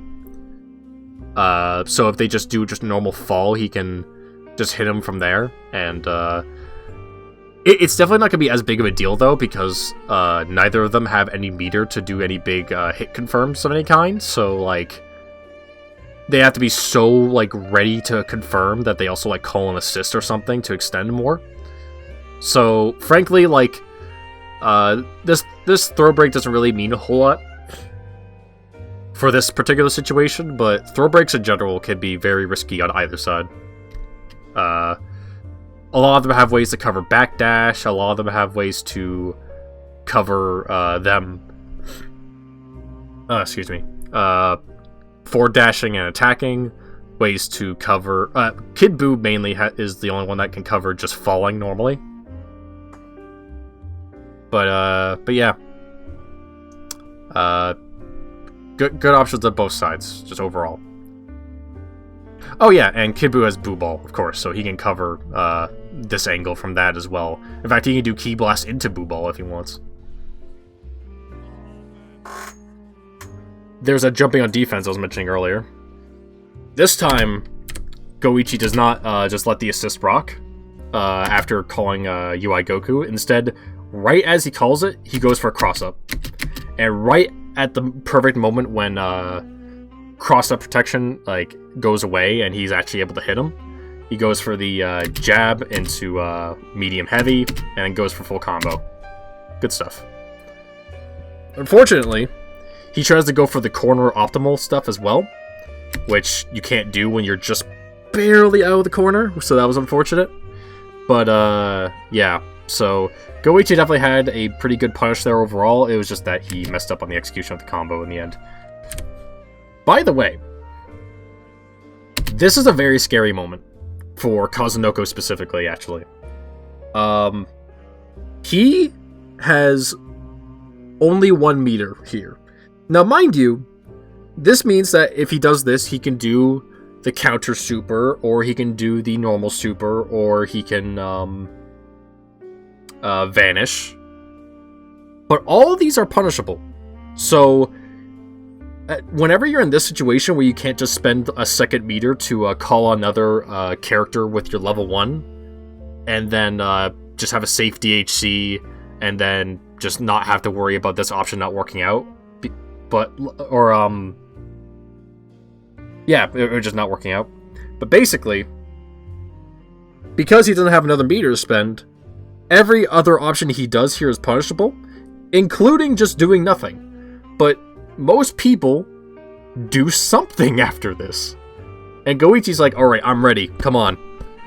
So if they just do just a normal fall, he can just hit him from there, and it's definitely not going to be as big of a deal, though, because neither of them have any meter to do any big hit confirms of any kind, so, like, they have to be so, like, ready to confirm that they also, like, call an assist or something to extend more. So, frankly, like, this throw break doesn't really mean a whole lot for this particular situation, but throw breaks in general can be very risky on either side. A lot of them have ways to cover backdash, a lot of them have ways to cover forward dashing and attacking, ways to cover... Kid Buu mainly is the only one that can cover just falling normally. But yeah. Good options on both sides, just overall. Oh yeah, and Kid Buu has Buu Ball, of course, so he can cover this angle from that as well. In fact, he can do Ki Blast into Buu Ball if he wants. There's a jumping on defense I was mentioning earlier. This time, Goichi does not just let the assist rock after calling UI Goku. Instead, right as he calls it, he goes for a cross-up. And right at the perfect moment when cross-up protection like goes away and he's actually able to hit him, he goes for the jab into medium heavy and then goes for full combo. Good stuff. Unfortunately, he tries to go for the corner optimal stuff as well, which you can't do when you're just barely out of the corner, so that was unfortunate. But yeah, so Goichi definitely had a pretty good punish there overall. It was just that he messed up on the execution of the combo in the end. By the way, this is a very scary moment for Kazunoko specifically, actually. He has only 1 meter here. Now, mind you, this means that if he does this, he can do the counter super, or he can do the normal super, or he can vanish. But all of these are punishable. So whenever you're in this situation where you can't just spend a second meter to call another character with your level 1, and then just have a safe DHC, and then just not have to worry about this option not working out, yeah, or just not working out. But basically, because he doesn't have another meter to spend, every other option he does here is punishable, including just doing nothing. But most people do something after this. And Goichi's like, alright, I'm ready. Come on.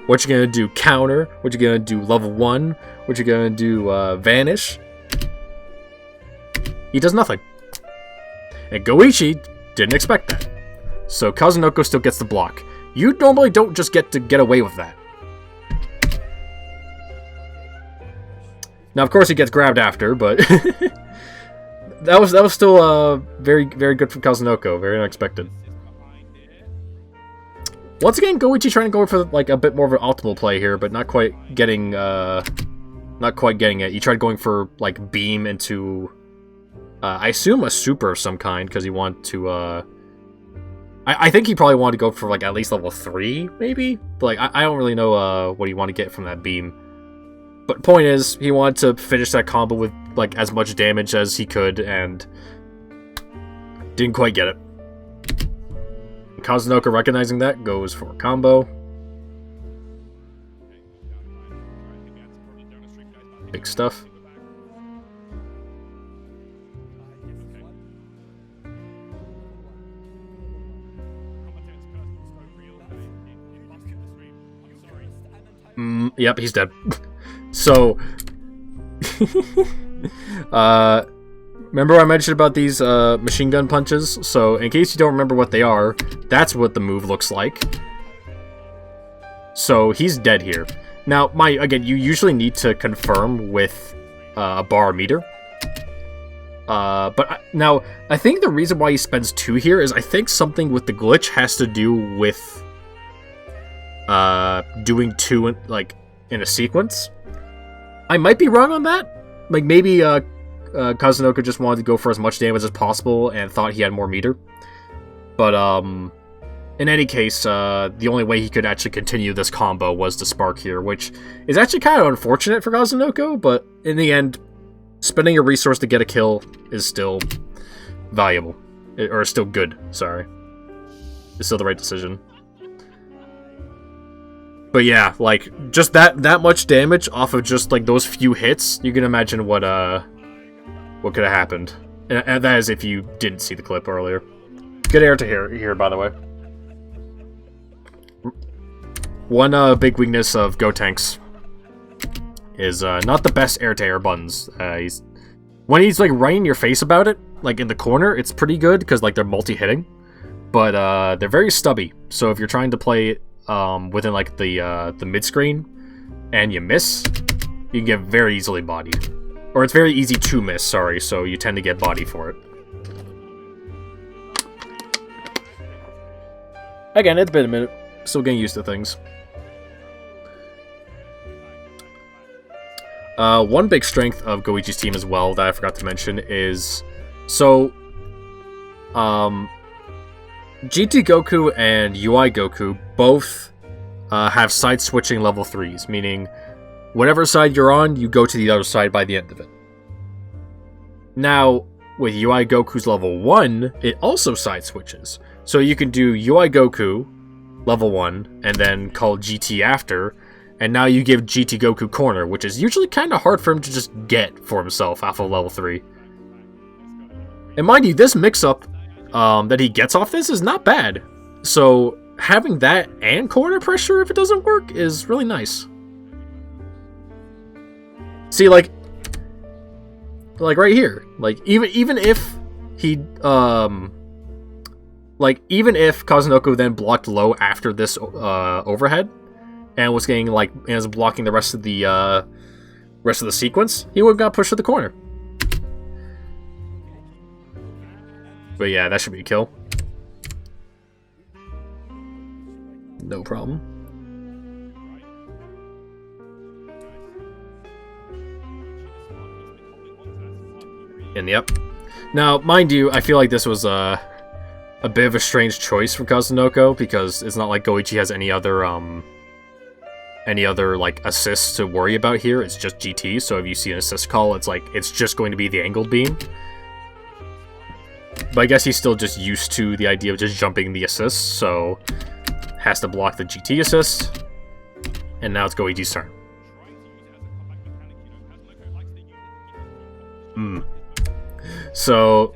What you gonna do? Counter? What you gonna do? Level 1? What you gonna do? Vanish? He does nothing. And Goichi didn't expect that. So Kazunoko still gets the block. You normally don't just get to get away with that. Now, of course, he gets grabbed after, but that was still very good from Kazunoko. Very unexpected. Once again, Goichi trying to go for like a bit more of an optimal play here, but not quite getting it. He tried going for like beam into, I assume a super of some kind because he wanted to. I think he probably wanted to go for like at least level 3, maybe. But, like I don't really know what he wanted to get from that beam. But point is, he wanted to finish that combo with like as much damage as he could, and didn't quite get it. Kazunoko, recognizing that, goes for a combo. Big stuff. Yep, he's dead. So, remember I mentioned about these machine gun punches? So, in case you don't remember what they are, that's what the move looks like. So, he's dead here. Now, again, you usually need to confirm with a bar meter. But now, I think the reason why he spends 2 here is I think something with the glitch has to do with doing 2 in a sequence. I might be wrong on that. Like, maybe Kazunoko just wanted to go for as much damage as possible and thought he had more meter. But, in any case, the only way he could actually continue this combo was to spark here, which is actually kind of unfortunate for Kazunoko, but in the end, spending a resource to get a kill is still valuable. Or still good, sorry. It's still the right decision. But yeah, like, just that much damage off of just, like, those few hits, you can imagine what could have happened. And that is if you didn't see the clip earlier. Good air to here, by the way. One big weakness of Gotenks is not the best air-to-air buttons. When he's, like, right in your face about it, like, in the corner, it's pretty good, because, like, they're multi-hitting. But, they're very stubby, so if you're trying to play within like the mid-screen and you miss, you can get very easily bodied. Or it's very easy to miss, sorry, so you tend to get bodied for it. Again, it's been a minute. Still getting used to things. One big strength of Goichi's team as well that I forgot to mention is, so GT Goku and UI Goku both have side-switching level 3s, meaning whatever side you're on, you go to the other side by the end of it. Now, with UI Goku's level 1, it also side-switches. So you can do UI Goku, level 1, and then call GT after, and now you give GT Goku corner, which is usually kind of hard for him to just get for himself off of level 3. And mind you, this mix-up that he gets off this is not bad. So having that and corner pressure if it doesn't work is really nice. See, like right here, like even if he like even if Kazunoko then blocked low after this overhead and was getting like and was blocking the rest of the sequence, he would have got pushed to the corner. But yeah, that should be a kill. No problem. And yep. Now, mind you, I feel like this was a bit of a strange choice for Kazunoko, because it's not like Goichi has any other like assists to worry about here. It's just GT, so if you see an assist call, it's just going to be the angled beam. But I guess he's still just used to the idea of just jumping the assists, so has to block the GT assist. And now it's Goichi's turn. So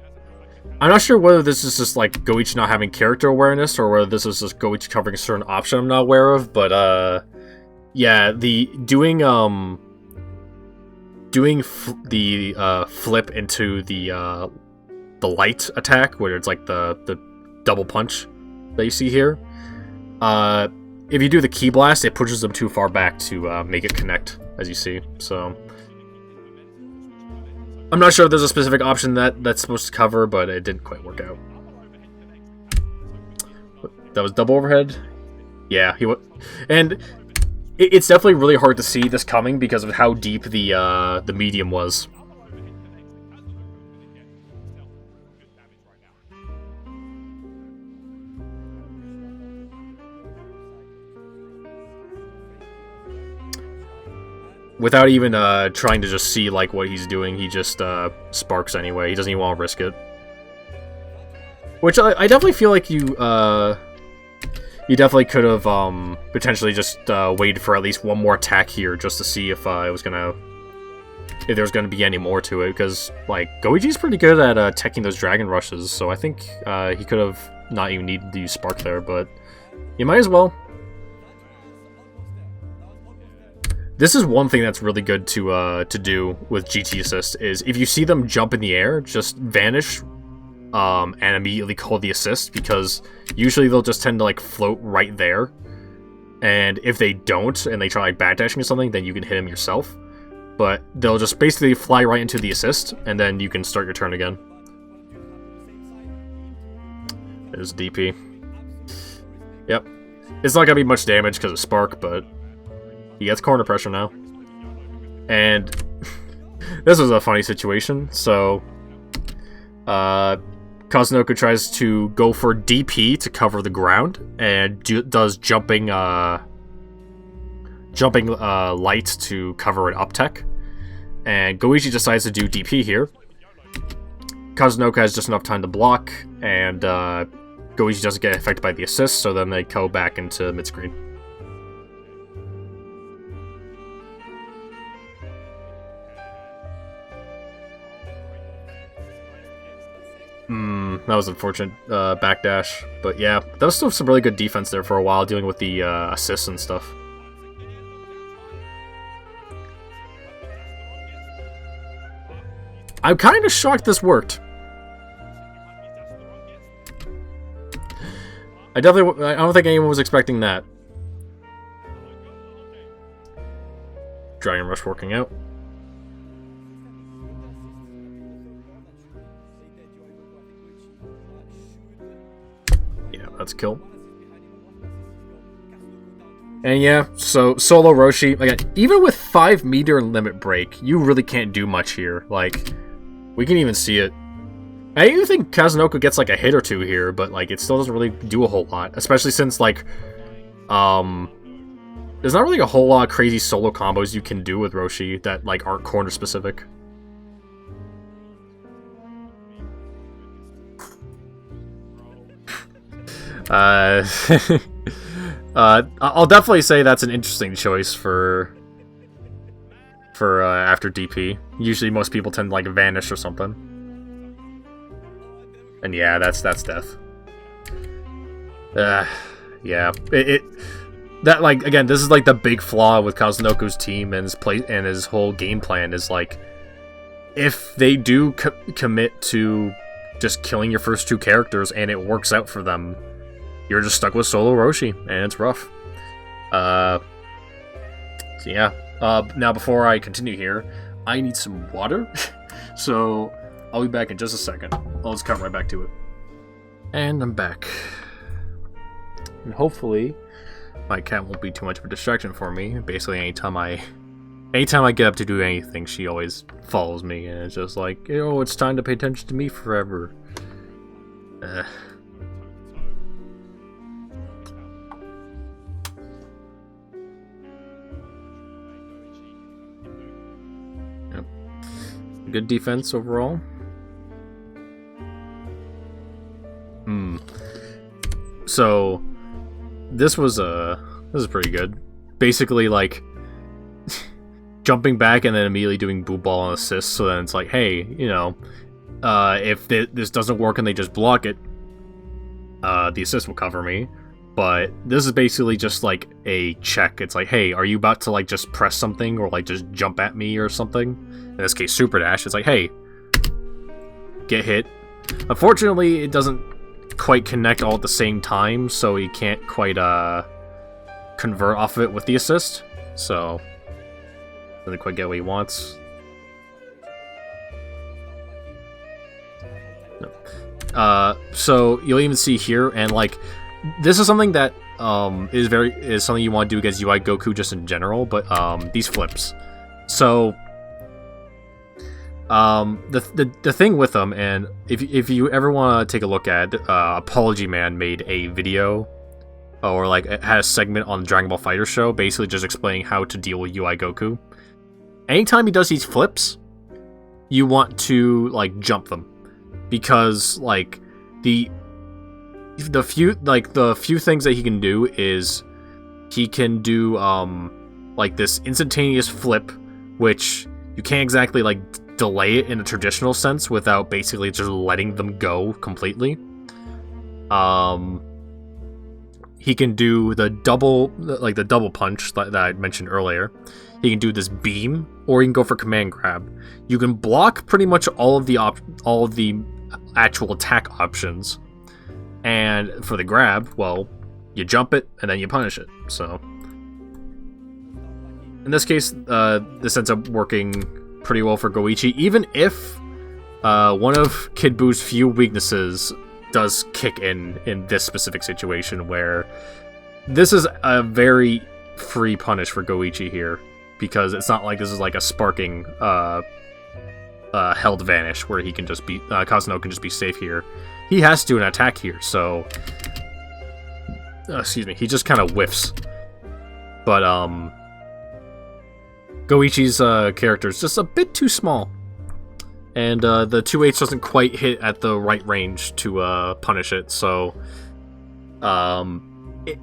I'm not sure whether this is just like Goichi not having character awareness or whether this is just Goichi covering a certain option I'm not aware of, but yeah, the doing the flip into the light attack, where it's like the double punch that you see here. If you do the key blast, it pushes them too far back to make it connect, as you see. So I'm not sure if there's a specific option that's supposed to cover, but it didn't quite work out. That was double overhead. Yeah, and it's definitely really hard to see this coming because of how deep the medium was. Without even trying to just see like what he's doing, he just sparks anyway. He doesn't even want to risk it. Which I definitely feel like you definitely could have potentially just waited for at least one more attack here just to see if there was gonna be any more to it, because like Goichi's pretty good at teching those dragon rushes, so I think he could have not even needed to use spark there, but you might as well. This is one thing that's really good to do with GT assist, is if you see them jump in the air, just vanish and immediately call the assist, because usually they'll just tend to like float right there, and if they don't and they try like backdashing or something, then you can hit them yourself, but they'll just basically fly right into the assist and then you can start your turn again. There's DP. Yep, it's not gonna be much damage because of spark, but he gets corner pressure now. And this was a funny situation. So Kazunoko tries to go for DP to cover the ground and does jumping light to cover an up tech. And Goichi decides to do DP here. Kazunoko has just enough time to block, and Goichi doesn't get affected by the assist, so then they go back into mid-screen. That was unfortunate backdash, but yeah, that was still some really good defense there for a while, dealing with the assists and stuff. I'm kind of shocked this worked. I don't think anyone was expecting that. Dragon Rush working out. That's a kill. And yeah, so solo Roshi, again, even with 5 meter limit break, you really can't do much here. Like, we can even see it. I even think Kazunoko gets like a hit or two here, but like it still doesn't really do a whole lot, especially since like there's not really a whole lot of crazy solo combos you can do with Roshi that like aren't corner specific. I'll definitely say that's an interesting choice for after DP. Usually most people tend to like vanish or something. And yeah, that's death. Yeah. That like again, this is like the big flaw with Kazunoko's team and his whole game plan is like, if they do commit to just killing your first 2 characters and it works out for them, you're just stuck with solo Roshi, and it's rough. So yeah. Now before I continue here, I need some water. So I'll be back in just a second. I'll just cut right back to it. And I'm back. And hopefully my cat won't be too much of a distraction for me. Basically anytime I get up to do anything, she always follows me, and it's just like, oh, it's time to pay attention to me forever. Good defense overall. So this is pretty good. Basically like jumping back and then immediately doing boot ball and assist, so then it's like, hey, you know, If this doesn't work and they just block it, the assist will cover me. But this is basically just like a check. It's like, hey, are you about to like just press something or like just jump at me or something? In this case, super dash. It's like, hey, get hit. Unfortunately, it doesn't quite connect all at the same time, so he can't quite convert off of it with the assist. So doesn't quite get what he wants. No. So you'll even see here, and like this is something that is something you want to do against UI Goku just in general, but these flips. So the thing with them, and if you ever want to take a look at Apology Man made a video, or like it had a segment on the Dragon Ball Fighter show, basically just explaining how to deal with UI Goku. Anytime he does these flips, you want to like jump them, because like the few things that he can do is he can do like this instantaneous flip, which you can't exactly like delay it in a traditional sense without basically just letting them go completely. He can do the double punch that I mentioned earlier. He can do this beam, or he can go for command grab. You can block pretty much all of the actual attack options. And for the grab, well, you jump it and then you punish it. So in this case, this ends up working pretty well for Goichi, even if one of Kid Buu's few weaknesses does kick in this specific situation, where this is a very free punish for Goichi here, because it's not like this is like a sparking held vanish where he can just be Kazunoko can just be safe here. He has to do an attack here, so excuse me, he just kind of whiffs. But Goichi's character is just a bit too small, and the 2H doesn't quite hit at the right range to punish it. So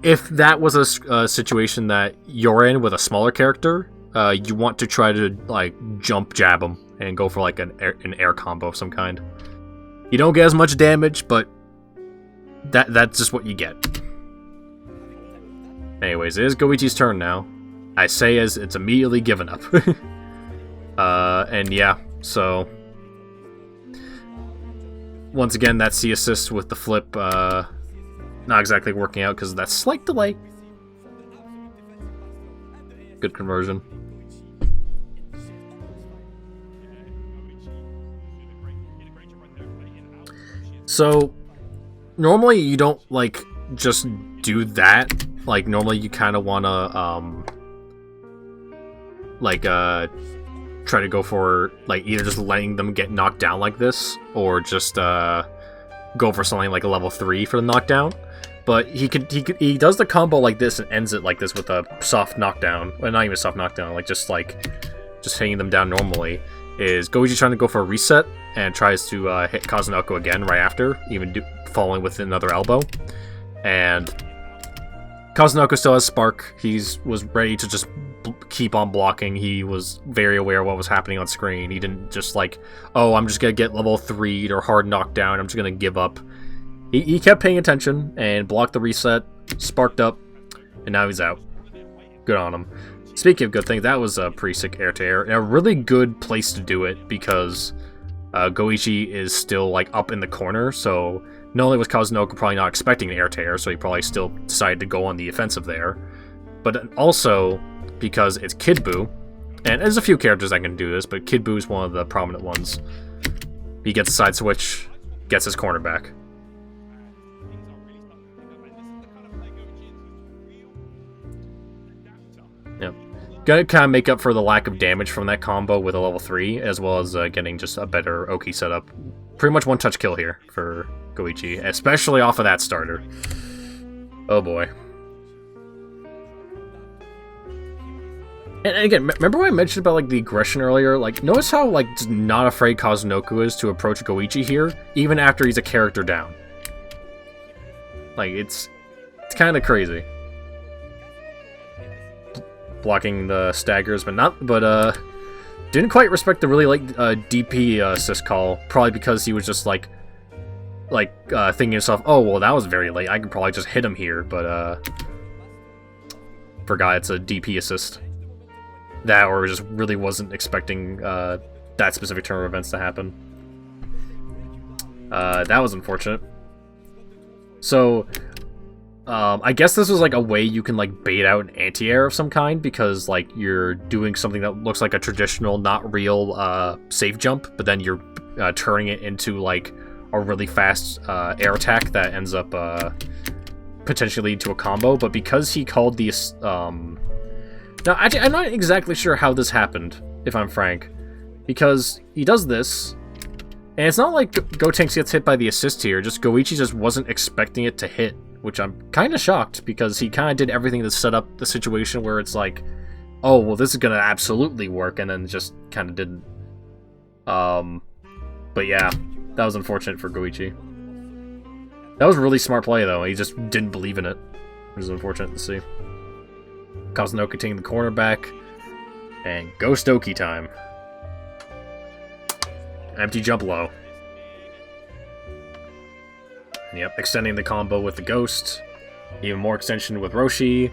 if that was a situation that you're in with a smaller character, you want to try to like jump jab him and go for like an air combo of some kind. You don't get as much damage, but that's just what you get. Anyways, it is Goichi's turn now. I say as it's immediately given up. And yeah, so once again, that's the assist with the flip. Not exactly working out because of that slight delay. Good conversion. So normally you don't like just do that. Like normally you kind of want to try to go for like either just letting them get knocked down like this, or just go for something like a level 3 for the knockdown. But he does the combo like this and ends it like this with a soft knockdown. Well, not even a soft knockdown, like just hitting them down normally. Is Goichi trying to go for a reset and tries to hit Kazunoko again right after, even following with another elbow. And Kazunoko still has Spark. He was ready to just keep on blocking. He was very aware of what was happening on screen. He didn't just like, oh, I'm just going to get level 3'd or hard knockdown. I'm just going to give up. He kept paying attention and blocked the reset, sparked up, and now he's out. Good on him. Speaking of good things, that was a pretty sick air-to-air, and a really good place to do it, because Goichi is still like up in the corner, so not only was Kazunoko probably not expecting an air-to-air, so he probably still decided to go on the offensive there, but also because it's Kid Buu, and there's a few characters that can do this, but Kid Buu is one of the prominent ones. He gets a side switch, gets his corner back. Yep. Gonna kind of make up for the lack of damage from that combo with a level 3, as well as getting just a better Oki setup. Pretty much one-touch kill here for Goichi, especially off of that starter. Oh boy. And again, remember what I mentioned about like the aggression earlier? Like, notice how like just not afraid Kazunoko is to approach Goichi here, even after he's a character down. Like, it's kind of crazy. Blocking the staggers, but Didn't quite respect the really DP assist call, probably because he was just thinking to himself, oh well, that was very late. I could probably just hit him here, but forgot it's a DP assist. That, or just really wasn't expecting that specific turn of events to happen. That was unfortunate. So, I guess this was a way you can bait out an anti-air of some kind, because you're doing something that looks like a traditional, not real safe jump, but then you're turning it into a really fast air attack that ends up potentially leading to a combo. But because he called these, now actually I'm not exactly sure how this happened, if I'm frank, because he does this. And it's not like Gotenks gets hit by the assist here, just Goichi just wasn't expecting it to hit, which I'm kind of shocked, because he kind of did everything to set up the situation where it's oh, well, this is going to absolutely work, and then just kind of didn't. But yeah, that was unfortunate for Goichi. That was a really smart play, though. He just didn't believe in it, which is unfortunate to see. Kazunoko taking the corner back, and Ghost Oki time. Empty jump low. Yep, extending the combo with the Ghost. Even more extension with Roshi.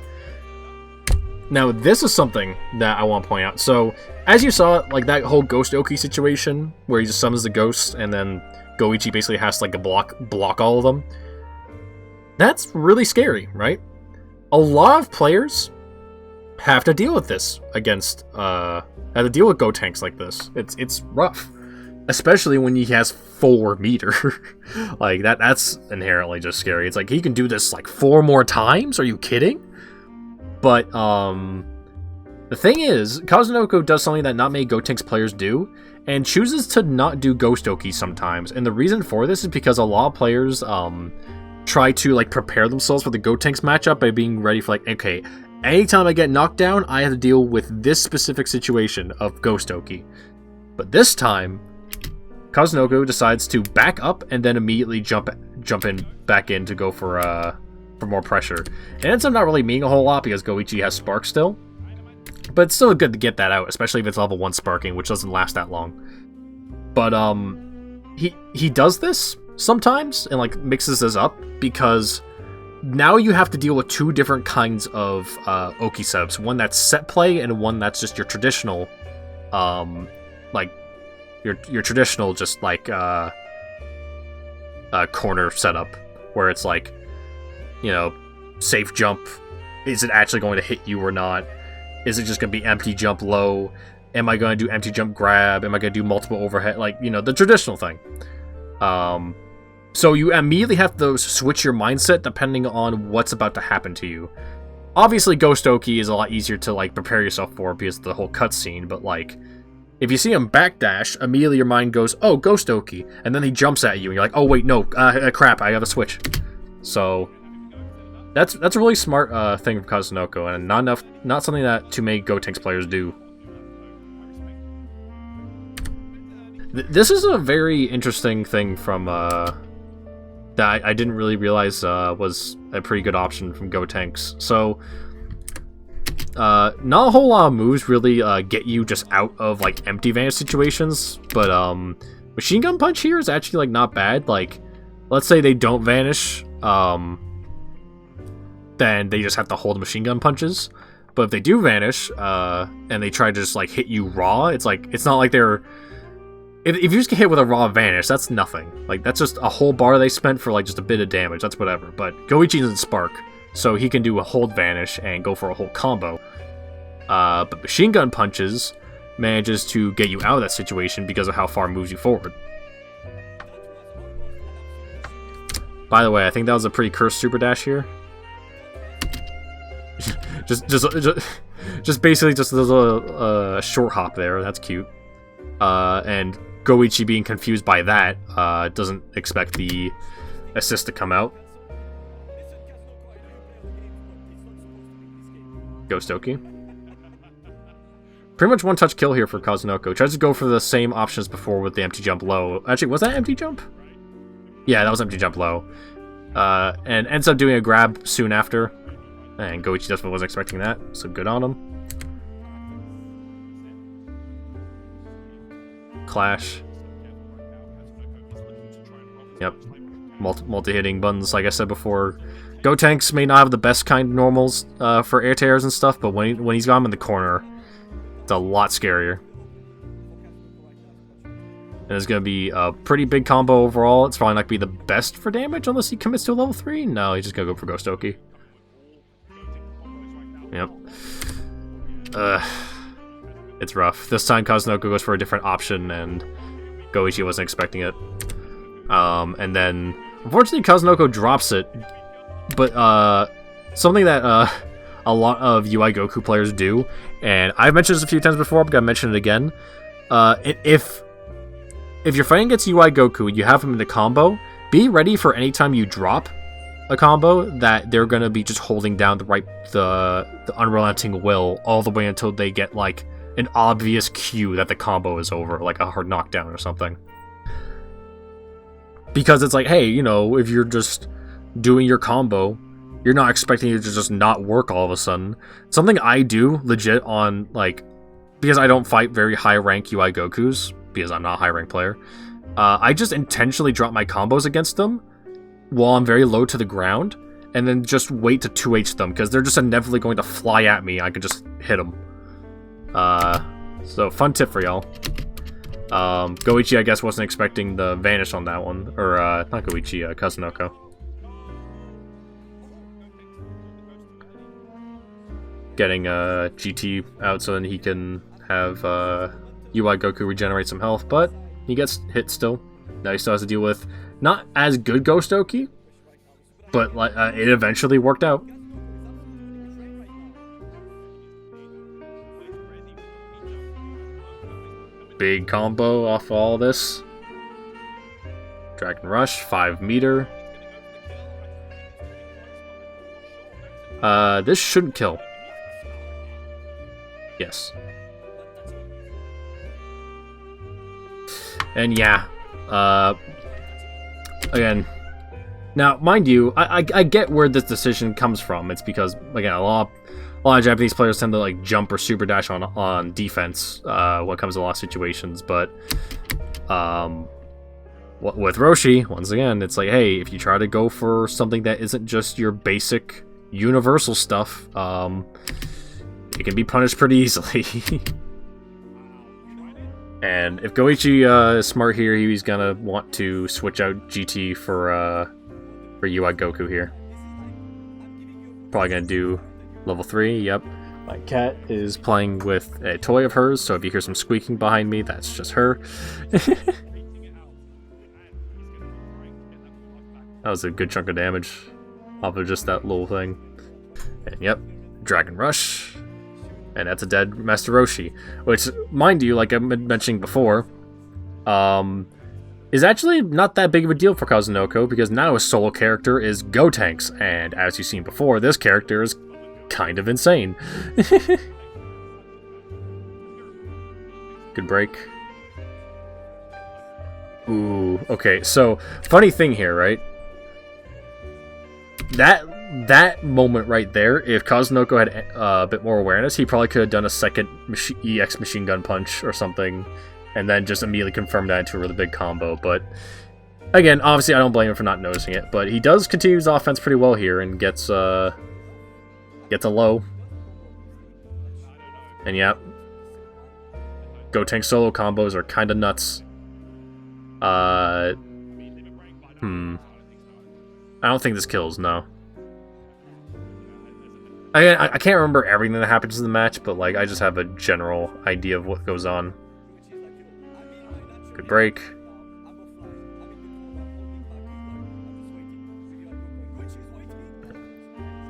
Now, this is something that I want to point out. So, as you saw, that whole Ghost Oki situation, where he just summons the Ghost, and then Goichi basically has to, block all of them. That's really scary, right? A lot of players have to deal with this against, have to deal with Gotenks like this. It's rough. Especially when he has 4 meter. That's inherently just scary. It's he can do this 4 more times? Are you kidding? But, the thing is, Kazunoko does something that not many Gotenks players do, and chooses to not do Ghost Oki sometimes. And the reason for this is because a lot of players, try to, prepare themselves for the Gotenks matchup by being ready for, okay, anytime I get knocked down, I have to deal with this specific situation of Ghost Oki. But this time, Kazunoko decides to back up and then immediately jump back in to go for more pressure. It ends up not really meaning a whole lot because Goichi has Spark still, but it's still good to get that out, especially if it's level 1 sparking, which doesn't last that long. But he does this sometimes and mixes this up, because now you have to deal with 2 different kinds of Oki setups. One that's set play and one that's just your traditional your traditional just corner setup, where it's safe jump, is it actually going to hit you or not? Is it just going to be empty jump low? Am I going to do empty jump grab? Am I going to do multiple overhead? The traditional thing. So you immediately have to switch your mindset depending on what's about to happen to you. Obviously, Ghost Oki is a lot easier to prepare yourself for because of the whole cutscene, but if you see him backdash, immediately your mind goes, oh, Ghost Oki, and then he jumps at you, and you're oh wait, no, crap, I gotta switch. So that's a really smart thing from Kazunoko, and not something that too many Gotenks players do. This is a very interesting thing from that I didn't really realize was a pretty good option from Gotenks. So, not a whole lot of moves really get you just out of empty vanish situations, but Machine Gun Punch here is actually not bad. Let's say they don't vanish, then they just have to hold Machine Gun Punches. But if they do vanish, and they try to just hit you raw, it's not like they're... If you just get hit with a raw vanish, that's nothing. That's just a whole bar they spent for just a bit of damage. That's whatever. But Goichi doesn't spark, so he can do a hold vanish and go for a whole combo. But Machine Gun Punches manages to get you out of that situation because of how far it moves you forward. By the way, I think that was a pretty cursed super dash here. just basically just a little short hop there. That's cute. And Goichi being confused by that, doesn't expect the assist to come out. Ghost Oki. Pretty much one-touch kill here for Kazunoko. Tries to go for the same option as before with the empty jump low. Actually, was that empty jump? Yeah, that was empty jump low. And ends up doing a grab soon after. And Goichi definitely wasn't expecting that, so good on him. clash. Yep. Multi-hitting buttons, like I said before. Gotenks may not have the best kind of normals for air tears and stuff, but when he's got him in the corner, it's a lot scarier. And it's going to be a pretty big combo overall. It's probably not going to be the best for damage unless he commits to a level 3. No, he's just going to go for Ghost Oki. Yep. It's rough. This time Kazunoko goes for a different option, and Goichi wasn't expecting it. And then, unfortunately, Kazunoko drops it. But something that a lot of UI Goku players do, and I've mentioned this a few times before, but I'm gonna mention it again. If you're fighting against UI Goku, you have him in a combo, be ready for any time you drop a combo that they're gonna be just holding down the unrelenting will all the way until they get like an obvious cue that the combo is over, like a hard knockdown or something. Because it's like, hey, you know, if you're just doing your combo, you're not expecting it to just not work all of a sudden. Something I do legit on, like, because I don't fight very high rank UI Gokus, because I'm not a high rank player, I just intentionally drop my combos against them while I'm very low to the ground, and then just wait to 2H them, because they're just inevitably going to fly at me. I could just hit them. So fun tip for y'all. Goichi, I guess, wasn't expecting the vanish on that one. Or, not Goichi, Kazunoko. Getting GT out so then he can have UI Goku regenerate some health, but he gets hit still. Now he still has to deal with not as good Ghost Oki, but it eventually worked out. Big combo off all this. Dragon Rush, 5 meter. This shouldn't kill. Yes. And yeah, again, now mind you, I get where this decision comes from. It's because, again, a lot of Japanese players tend to like jump or super dash on defense when it comes to a lot of situations. But with Roshi, once again, it's like, hey, if you try to go for something that isn't just your basic universal stuff, it can be punished pretty easily. And if Goichi is smart here, he's gonna want to switch out GT for UI Goku here. Probably gonna do level 3, yep. My cat is playing with a toy of hers, so if you hear some squeaking behind me, that's just her. That was a good chunk of damage off of just that little thing. And yep, Dragon Rush. And that's a dead Master Roshi. Which, mind you, like I've been mentioning before, is actually not that big of a deal for Kazunoko, because now his solo character is Gotenks, and as you've seen before, this character is kind of insane. Good break. Ooh, okay, so, funny thing here, right? That moment right there, if Kazunoko had a bit more awareness, he probably could have done a second EX machine gun punch or something, and then just immediately confirmed that into a really big combo. But again, obviously I don't blame him for not noticing it, but he does continue his offense pretty well here and gets a low. And yeah, Gotenks solo combos are kind of nuts. I don't think this kills, no. I can't remember everything that happens in the match, but like I just have a general idea of what goes on. Good break.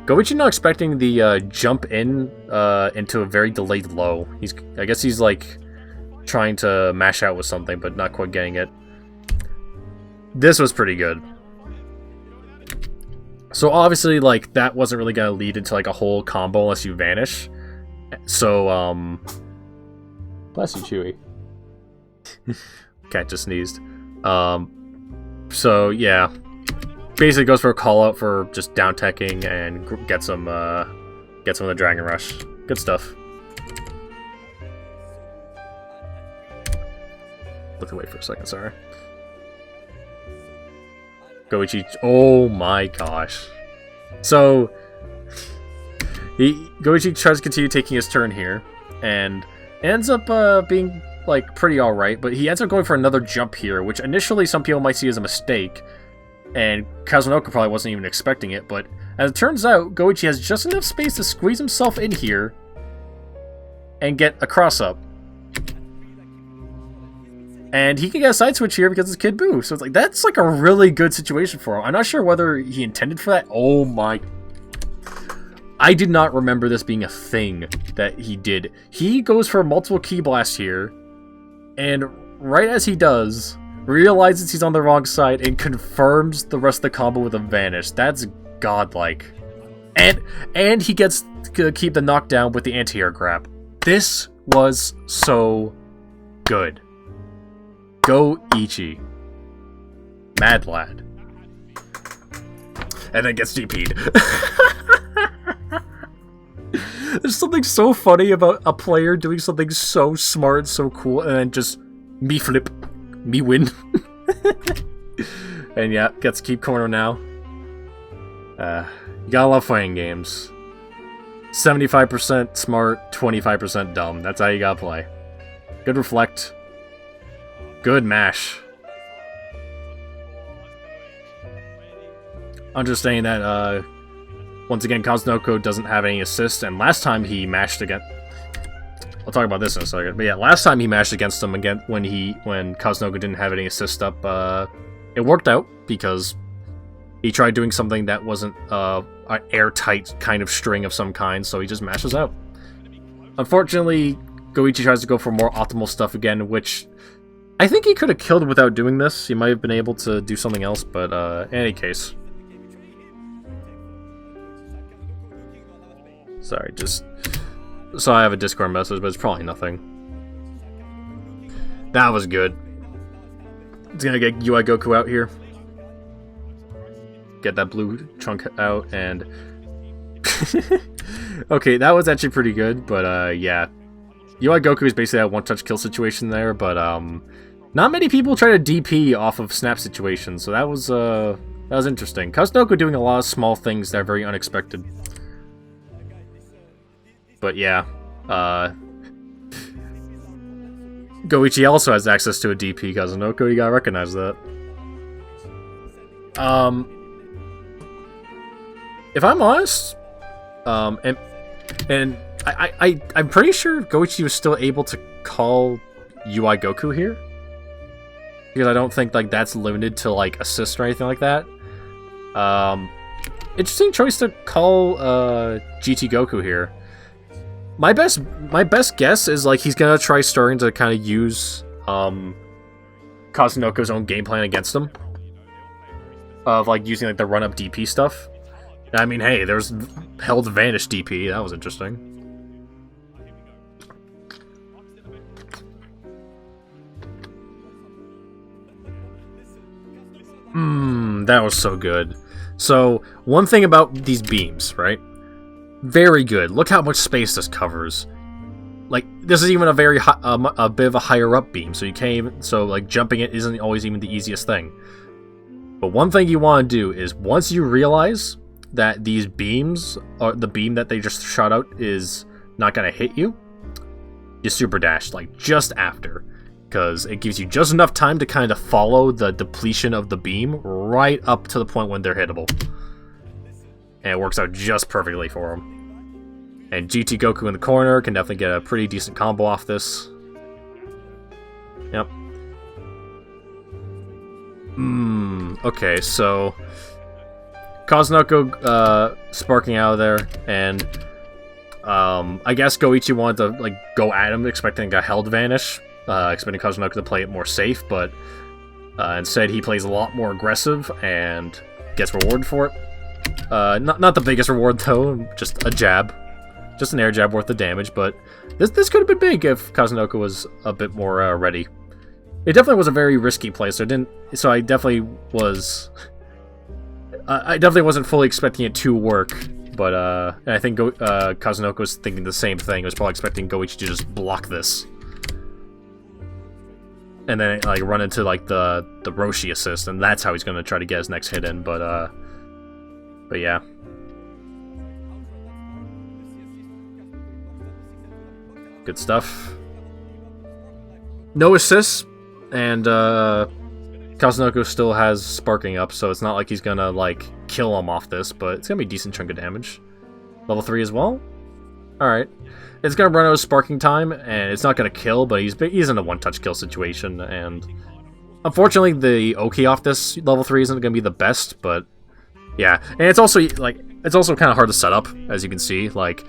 Goichi not expecting the jump in into a very delayed low. I guess he's like trying to mash out with something, but not quite getting it. This was pretty good. So obviously, like, that wasn't really gonna lead into like a whole combo unless you vanish. So, bless you, Chewy. Cat just sneezed. So yeah, basically goes for a call out for just down teching and gets him the Dragon Rush. Good stuff. look away for a second, sorry. Goichi, oh my gosh. So, Goichi tries to continue taking his turn here, and ends up being, like, pretty alright, but he ends up going for another jump here, which initially some people might see as a mistake, and Kazunoko probably wasn't even expecting it, but as it turns out, Goichi has just enough space to squeeze himself in here and get a cross-up. And he can get a side switch here because it's Kid Buu. So it's like, that's like a really good situation for him. I'm not sure whether he intended for that. Oh my... I did not remember this being a thing that he did. He goes for a multiple ki blast here, and right as he does, realizes he's on the wrong side and confirms the rest of the combo with a vanish. That's godlike. And he gets to keep the knockdown with the anti-air grab. This was so good. Go Ichi. Mad lad. And then gets DP'd. There's something so funny about a player doing something so smart, so cool, and then just me flip, me win. And yeah, gets to keep corner now. You gotta love fighting games. 75% smart, 25% dumb. That's how you gotta play. Good reflect. Good mash. Understanding that, once again, Kazunoko doesn't have any assist, and last time he mashed again... I'll talk about this in a second, but yeah, last time he mashed against him again when Kazunoko didn't have any assist up, it worked out, because he tried doing something that wasn't, an airtight kind of string of some kind, so he just mashes out. Unfortunately, Goichi tries to go for more optimal stuff again, which... I think he could have killed without doing this. He might have been able to do something else, but in any case. Sorry, just... So I have a Discord message, but it's probably nothing. That was good. It's gonna get UI Goku out here. Get that blue chunk out, and... Okay, that was actually pretty good, but yeah. UI Goku is basically a one-touch kill situation there, but not many people try to DP off of snap situations, so that was interesting. Kazunoko doing a lot of small things that are very unexpected. But yeah, Goichi also has access to a DP Kazunoko, you gotta recognize that. If I'm honest, and I'm pretty sure Goichi was still able to call UI Goku here, because I don't think like that's limited to like assist or anything like that. Interesting choice to call GT Goku here. My best guess is like he's gonna try starting to kind of use Kazunoko's own game plan against him, of like using like the run up DP stuff. I mean, hey, there's held vanish DP. That was interesting. That was so good. So, one thing about these beams, right? Very good. Look how much space this covers. Like, this is even a very a bit of a higher up beam, so you can't even, so like jumping it isn't always even the easiest thing. But one thing you want to do is once you realize that these beams, or the beam that they just shot out is not gonna hit you, you super dash like just after. Because it gives you just enough time to kind of follow the depletion of the beam right up to the point when they're hittable. And it works out just perfectly for him. And GT Goku in the corner can definitely get a pretty decent combo off this. Yep. Okay, so... Kazunoko sparking out of there, and... I guess Goichi wanted to like go at him expecting a held vanish. Expecting Kazunoko to play it more safe, but instead he plays a lot more aggressive and gets rewarded for it. Not the biggest reward though, just a jab. Just an air jab worth the damage, but this could have been big if Kazunoko was a bit more ready. It definitely was a very risky play, so I definitely was... I definitely wasn't fully expecting it to work, but and I think Kazunoko was thinking the same thing. He was probably expecting Goichi to just block this. and then like run into like the Roshi assist, and that's how he's gonna try to get his next hit in. But yeah. Good stuff. No assists, and Kazunoko still has sparking up, so it's not like he's gonna like kill him off this, but it's gonna be a decent chunk of damage. Level 3 as well. All right, it's gonna run out of sparking time, and it's not gonna kill, but he's in a one-touch kill situation, and unfortunately the Oki off this level 3 isn't gonna be the best, but yeah, and it's also kind of hard to set up, as you can see, like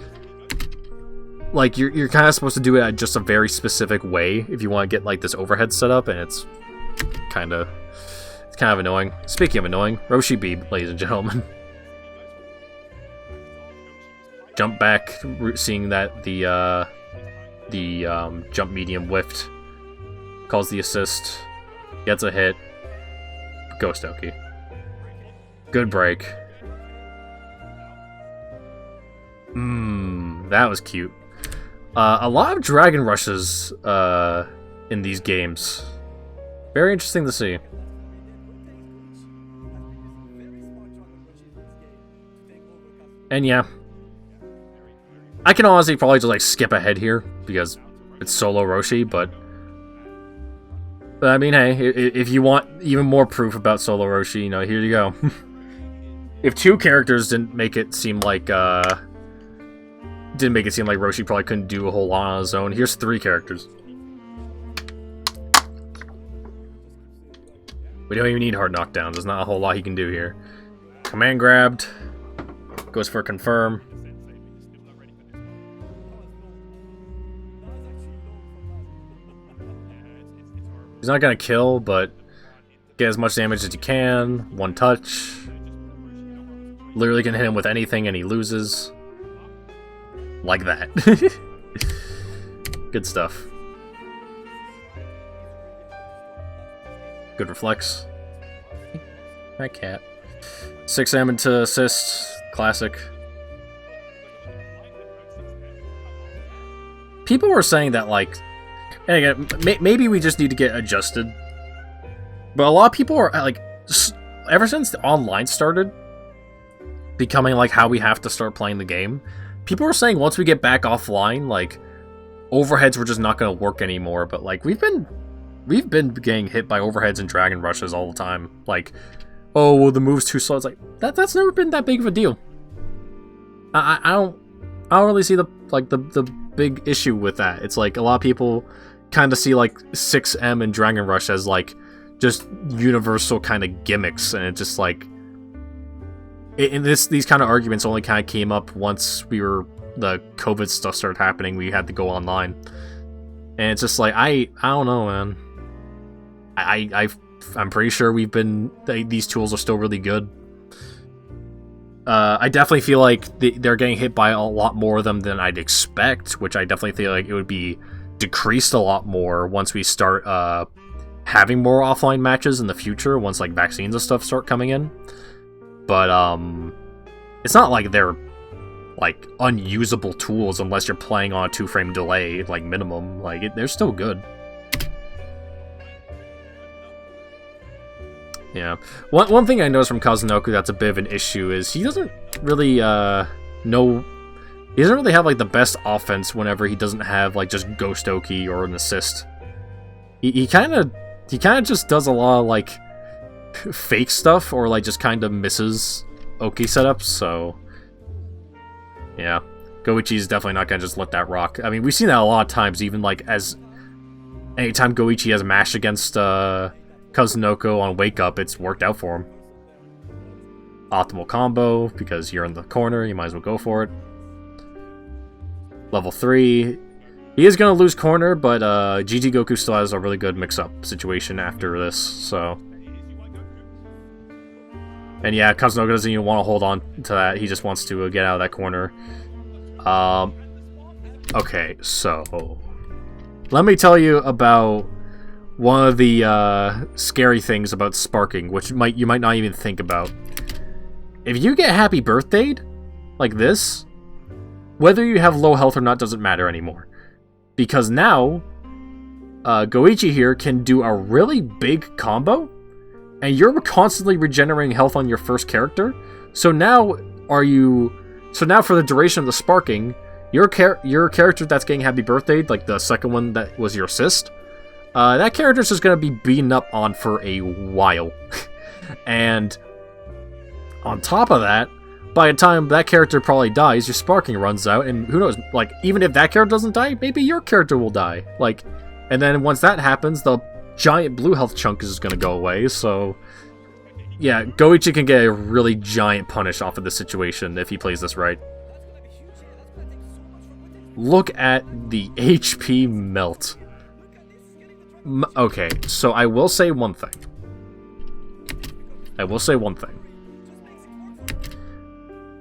you're kind of supposed to do it at just a very specific way if you want to get like this overhead set up, and it's kind of annoying. Speaking of annoying, Roshi Beeb, ladies and gentlemen. Jump back, seeing that the jump medium whiffed, calls the assist, gets a hit, Ghost Oki. Good break. That was cute. A lot of Dragon Rushes in these games. Very interesting to see. And yeah, I can honestly probably just like skip ahead here because it's solo Roshi, but I mean, hey, if you want even more proof about solo Roshi, you know, here you go. If two characters didn't make it seem like Roshi probably couldn't do a whole lot on his own, here's 3 characters. We don't even need hard knockdowns. There's not a whole lot he can do here. Command grabbed. Goes for confirm. He's not gonna kill, but get as much damage as you can. One touch. Literally can hit him with anything and he loses. Like that. Good stuff. Good reflex. That cat. 6M into assist. Classic. People were saying that, like, and again, maybe we just need to get adjusted. But a lot of people are, like, ever since the online started becoming, like, how we have to start playing the game, people are saying once we get back offline, like, overheads were just not going to work anymore. But, like, we've been getting hit by overheads and Dragon Rushes all the time. Like, oh, well, the move's too slow. It's like, that's never been that big of a deal. I don't really see the big issue with that. It's like a lot of people kind of see like 6M and Dragon Rush as like just universal kind of gimmicks, and it's just like these kind of arguments only kind of came up once the COVID stuff started happening. We had to go online, and it's just like I don't know, man. I'm pretty sure these tools are still really good. I definitely feel like they're getting hit by a lot more of them than I'd expect, which I definitely feel like it would be decreased a lot more once we start having more offline matches in the future, once like vaccines and stuff start coming in. But it's not like they're like unusable tools unless you're playing on a 2-frame delay, like minimum. Like they're still good. Yeah. One thing I noticed from Kazunoko that's a bit of an issue is he doesn't really he doesn't really have like the best offense whenever he doesn't have like just Ghost Oki or an assist. He kind of just does a lot of like fake stuff, or like just kind of misses Oki setups, so yeah. Goichi is definitely not gonna just let that rock. I mean, we've seen that a lot of times, even like as anytime Goichi has mashed against Kazunoko on Wake Up, it's worked out for him. Optimal combo, because you're in the corner, you might as well go for it. Level 3. He is going to lose corner, but GG Goku still has a really good mix-up situation after this, so... And yeah, Kazunoko doesn't even want to hold on to that, he just wants to get out of that corner. Okay, so... Let me tell you about one of the scary things about sparking, which you might not even think about. If you get Happy Birthday'd, like this, whether you have low health or not doesn't matter anymore. Because now, Goichi here can do a really big combo, and you're constantly regenerating health on your first character. So now for the duration of the sparking, your character that's getting happy birthday, like the second one that was your assist, that character's just gonna be beaten up on for a while. And on top of that, by the time that character probably dies, your sparking runs out, and who knows, like, even if that character doesn't die, maybe your character will die. Like, and then once that happens, the giant blue health chunk is gonna go away, so... Yeah, Goichi can get a really giant punish off of this situation if he plays this right. Look at the HP melt. Okay, so I will say one thing.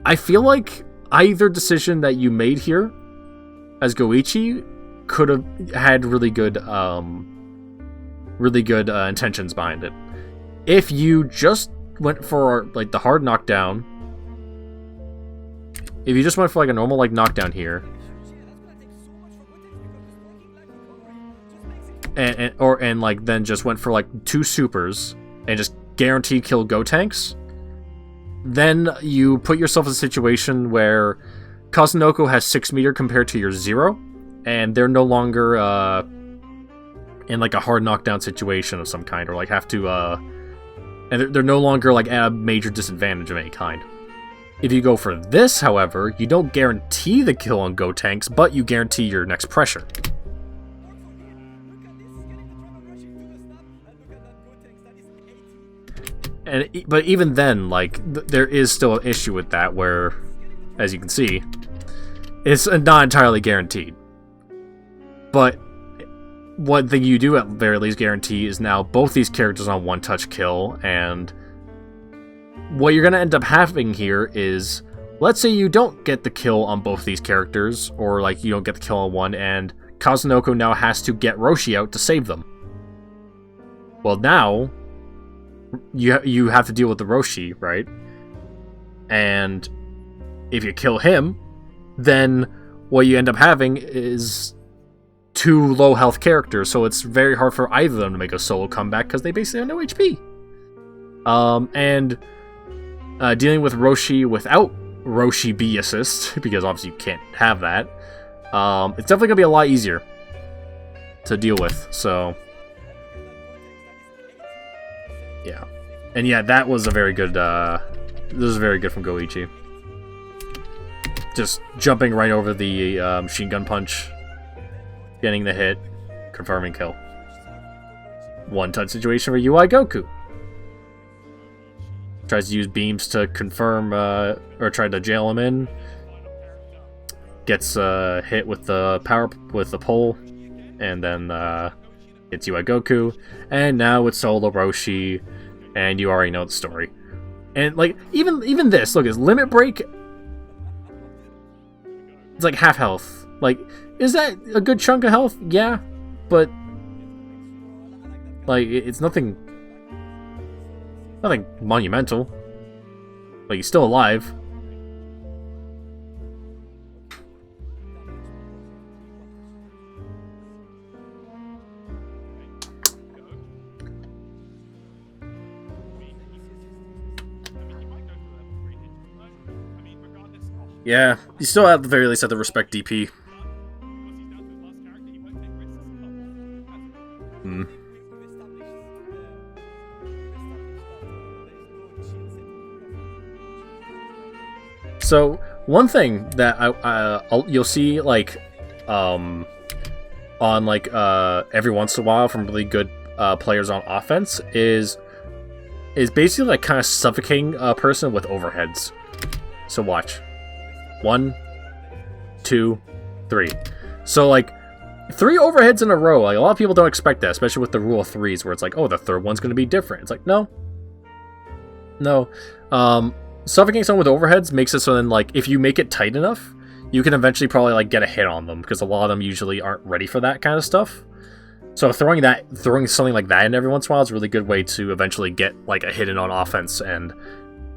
I feel like either decision that you made here as Goichi could have had really good intentions behind it. If you just went for like the hard knockdown, if you just went for like a normal like knockdown here, and like then just went for like 2 supers and just guarantee kill Go tanks, then you put yourself in a situation where Kazunoko has 6 meter compared to your 0, and they're no longer in like a hard knockdown situation of some kind, or like have to and they're no longer like at a major disadvantage of any kind. If you go for this, however, you don't guarantee the kill on Go tanks, but you guarantee your next pressure. But even then, like, there is still an issue with that where, as you can see, it's not entirely guaranteed. But one thing you do at very least guarantee is now both these characters on one-touch kill, and what you're going to end up having here is, let's say you don't get the kill on both these characters, or like you don't get the kill on one, and Kazunoko now has to get Roshi out to save them. Well, now you have to deal with the Roshi, right? And if you kill him, then what you end up having is 2 low health characters, so it's very hard for either of them to make a solo comeback because they basically have no HP. Dealing with Roshi without Roshi B assist, because obviously you can't have that, it's definitely gonna be a lot easier to deal with, so... Yeah. And yeah, that was a very good, this was very good from Goichi. Just jumping right over the machine gun punch, getting the hit, confirming kill. One-touch situation for UI Goku. Tries to use beams to confirm, or try to jail him in. Gets hit with the pole, and then hits UI Goku. And now it's solo Roshi, and you already know the story. And like even this, look, it's limit break. It's like half health. Like, is that a good chunk of health? Yeah, but like it's nothing monumental. Like, he's still alive. Yeah, you still at the very least have to respect DP. So one thing that you'll see like on like every once in a while from really good players on offense is basically like kind of suffocating a person with overheads. So watch. 1, 2, 3. So like 3 overheads in a row. Like, a lot of people don't expect that, especially with the rule of 3s, where it's like, oh, the third one's going to be different. It's like, no. Suffocating someone with overheads makes it so then, like, if you make it tight enough, you can eventually probably like get a hit on them, because a lot of them usually aren't ready for that kind of stuff. So throwing something like that in every once in a while is a really good way to eventually get like a hit in on offense, and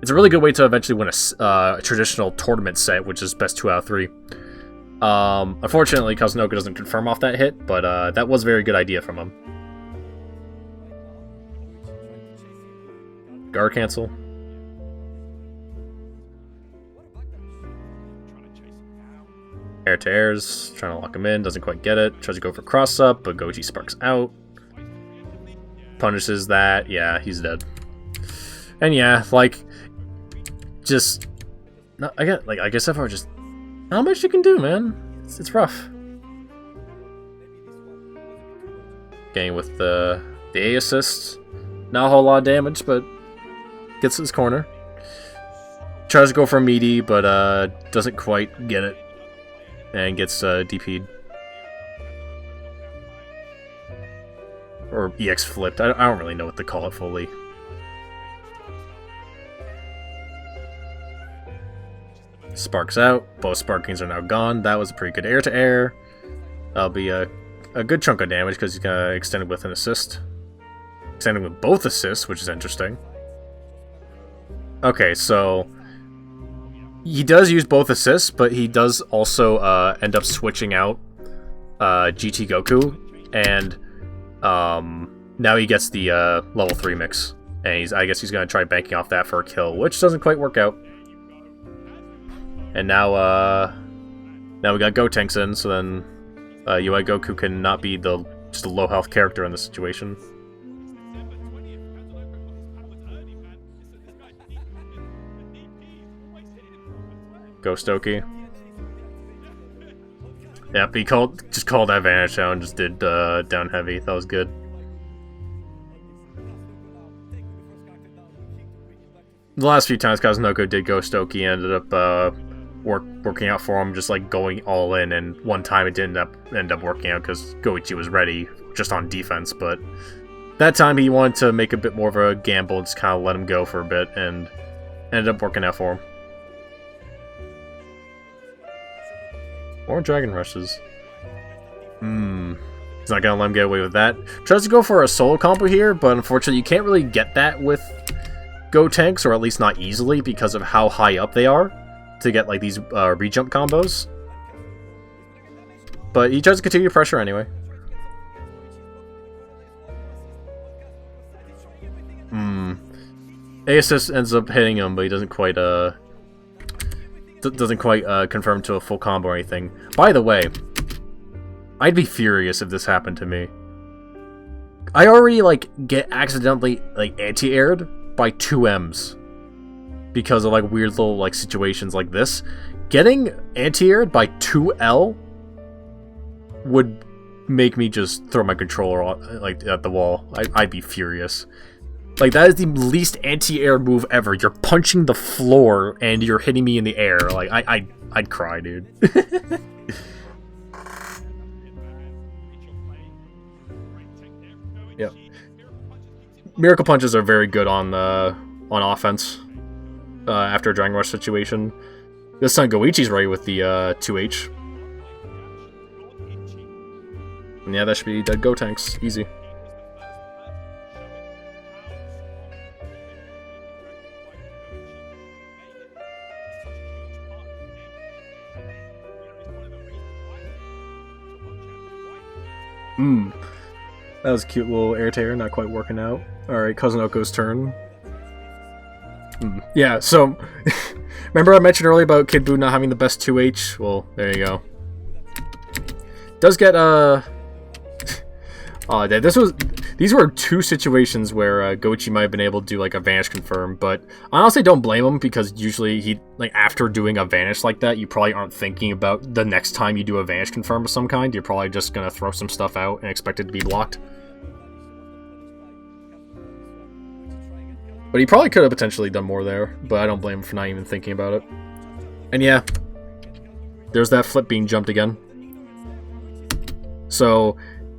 it's a really good way to eventually win a traditional tournament set, which is best 2 out of 3. Unfortunately, Kazunoko doesn't confirm off that hit, but that was a very good idea from him. Guard cancel. Air to airs, trying to lock him in, doesn't quite get it. Tries to go for cross up, but Goichi sparks out. Punishes that, yeah, he's dead. And yeah, like, just, I guess so far, just, not much you can do, man. It's rough. Getting with the A assist, not a whole lot of damage, but gets his corner. Tries to go for a meaty, but doesn't quite get it. And gets DP'd. Or EX flipped. I don't really know what to call it fully. Sparks out. Both sparkings are now gone. That was a pretty good air to air. That'll be a good chunk of damage because he's gonna extend it with an assist. Extending with both assists, which is interesting. Okay, so he does use both assists, but he does also end up switching out GT Goku, and now he gets the level 3 mix, and I guess he's going to try banking off that for a kill, which doesn't quite work out. And now we got Gotenks in, so then UI Goku can not be just a low health character in this situation. Ghost Oki. Yep, he just called that Vanish down and just did down heavy. That was good. The last few times Kazunoko did Ghost Oki ended up working out for him, just like going all in, and one time it didn't end up working out because Goichi was ready just on defense, but that time he wanted to make a bit more of a gamble and just kind of let him go for a bit, and ended up working out for him. Or Dragon Rushes. He's not gonna let him get away with that. Tries to go for a solo combo here, but unfortunately you can't really get that with Gotenks, or at least not easily, because of how high up they are to get like these re-jump combos. But he tries to continue to pressure anyway. A assist ends up hitting him, but he doesn't quite confirm to a full combo or anything. By the way, I'd be furious if this happened to me. I already get accidentally anti-aired by 2Ms because of weird little situations like this. Getting anti-aired by 2L would make me just throw my controller at the wall. I'd be furious. That is the least anti-air move ever. You're punching the floor and you're hitting me in the air. I'd cry, dude. Yep. Miracle punches are very good on offense after a Dragon Rush situation. This time Goichi's ready with the 2H. And yeah, that should be dead Gotenks. Easy. That was a cute little air tear, not quite working out. Alright, Kazunoko's turn. Yeah, so remember I mentioned earlier about Kid Buu not having the best 2H? Well, there you go. Does get these were two situations where Goichi might have been able to do a vanish confirm, but I honestly don't blame him, because usually he after doing a vanish like that, you probably aren't thinking about the next time you do a vanish confirm of some kind. You're probably just gonna throw some stuff out and expect it to be blocked. But he probably could have potentially done more there, but I don't blame him for not even thinking about it. And yeah, there's that flip being jumped again. So